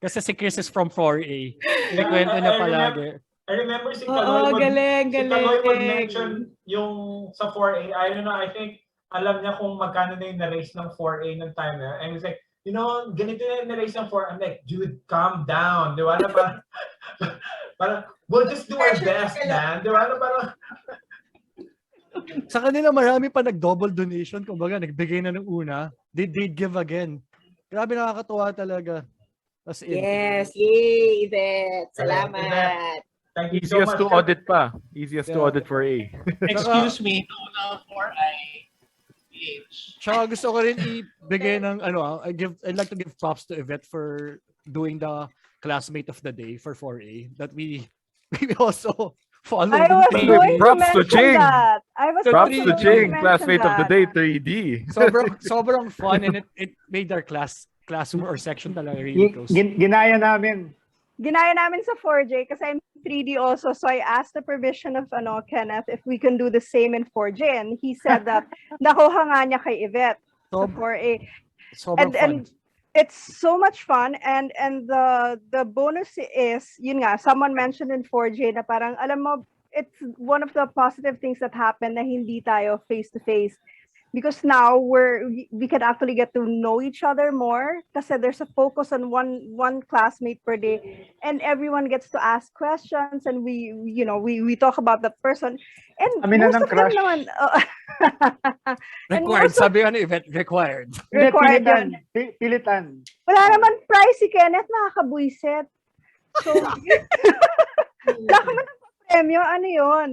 Kasi si Chris is from 4A. Kwento niya palagi. I remember si Oo, Kaloy galing. would mention yung sa 4A. I don't know, I think alam niya kung magkano na yung na-raise ng 4A ng time na. And he's like, ganito na yung na-raise ng 4A. I'm like, dude, calm down. Di ba? Parang, we'll just do our best, man. Di ba? Parang, sa kanila marami pa nag-double donation. Kumbaga, nagbigay na ng una. They'd give again. Grabe, nakakatuwa talaga. As in. Yes, yay, Yvette. Salamat. Thank you so Easiest much. to audit pa. Easiest to audit for A. Excuse me, no, for I. Tsaka gusto ko rin ibigay ng I'd like to give props to Yvette for doing the classmate of the day for 4A that we also follow. I was going Props to mention Ching. that. I was Props going to Ching, mention classmate of the that. day, 3D. Sobrang fun and it made our classroom or section talaga really close. Ginaya namin. Ginaya namin sa 4J kasi I'm 3D also. So I asked the permission of Kenneth if we can do the same in 4J. And he said that nakuha nga niya kay Yvette sa 4A. And it's so much fun. And the bonus is, yun nga, someone mentioned in 4J na parang, alam mo, it's one of the positive things that happened na hindi tayo face-to-face. Because now we can actually get to know each other more kasi there's a focus on one classmate per day and everyone gets to ask questions and we talk about that person and most of them naman required sabi ni Yvette required pilitan wala naman prize si Kenneth nakakabuisit so wala naman ng premyo ano yun.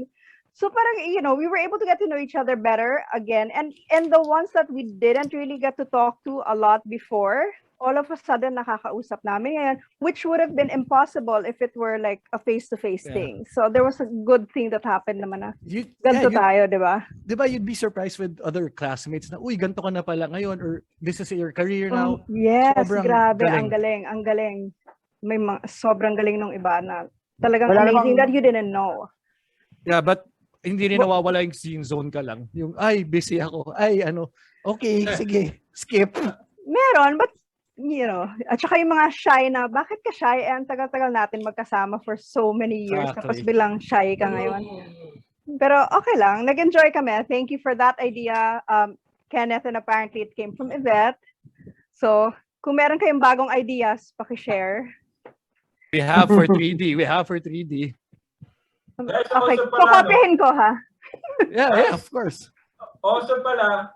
So parang, we were able to get to know each other better again. And the ones that we didn't really get to talk to a lot before, all of a sudden nakakausap namin ngayon, which would have been impossible if it were like a face-to-face thing. So there was a good thing that happened naman na. Ganto tayo, di ba? Di ba you'd be surprised with other classmates na, uy, ganto ka na pala ngayon or this is your career now. Yes, sobrang grabe, galing. ang galing. May sobrang galing nung iba na talagang amazing that you didn't know. Yeah, but hindi rin nawawala yung zone ka lang. Yung, ay, busy ako. Ay, okay, sige, skip. Meron, but, at saka yung mga shy na, bakit ka shy? Ang tagal-tagal natin magkasama for so many years. Tapos bilang shy ka ngayon. Pero okay lang, nag-enjoy kami. Thank you for that idea, Kenneth, and apparently it came from Yvette. So, kung meron kayong bagong ideas, paki-share. We have for 3D. Okay, kukopihin ko ha. Yeah, of course. Also pala,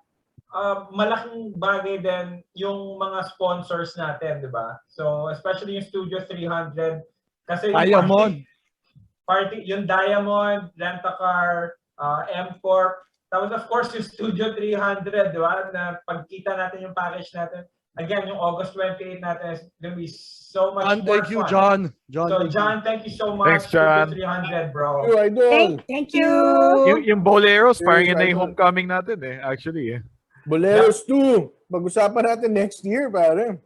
malaking bagay din yung mga sponsors natin, di ba? So, especially yung Studio 300. Kasi yung yung Diamond, Rent-A-Car, M-Corp. Tapos of course yung Studio 300, di ba? Na pagkita natin yung package natin. Again, yung August 28 natin is gonna be so much more thank you, fun. John. Thank you so much. Thanks, John. Studio 300, bro. Thank you. Yung Boleros, parang yun na yung homecoming natin actually. Boleros 2. Mag-usapan natin next year, pare.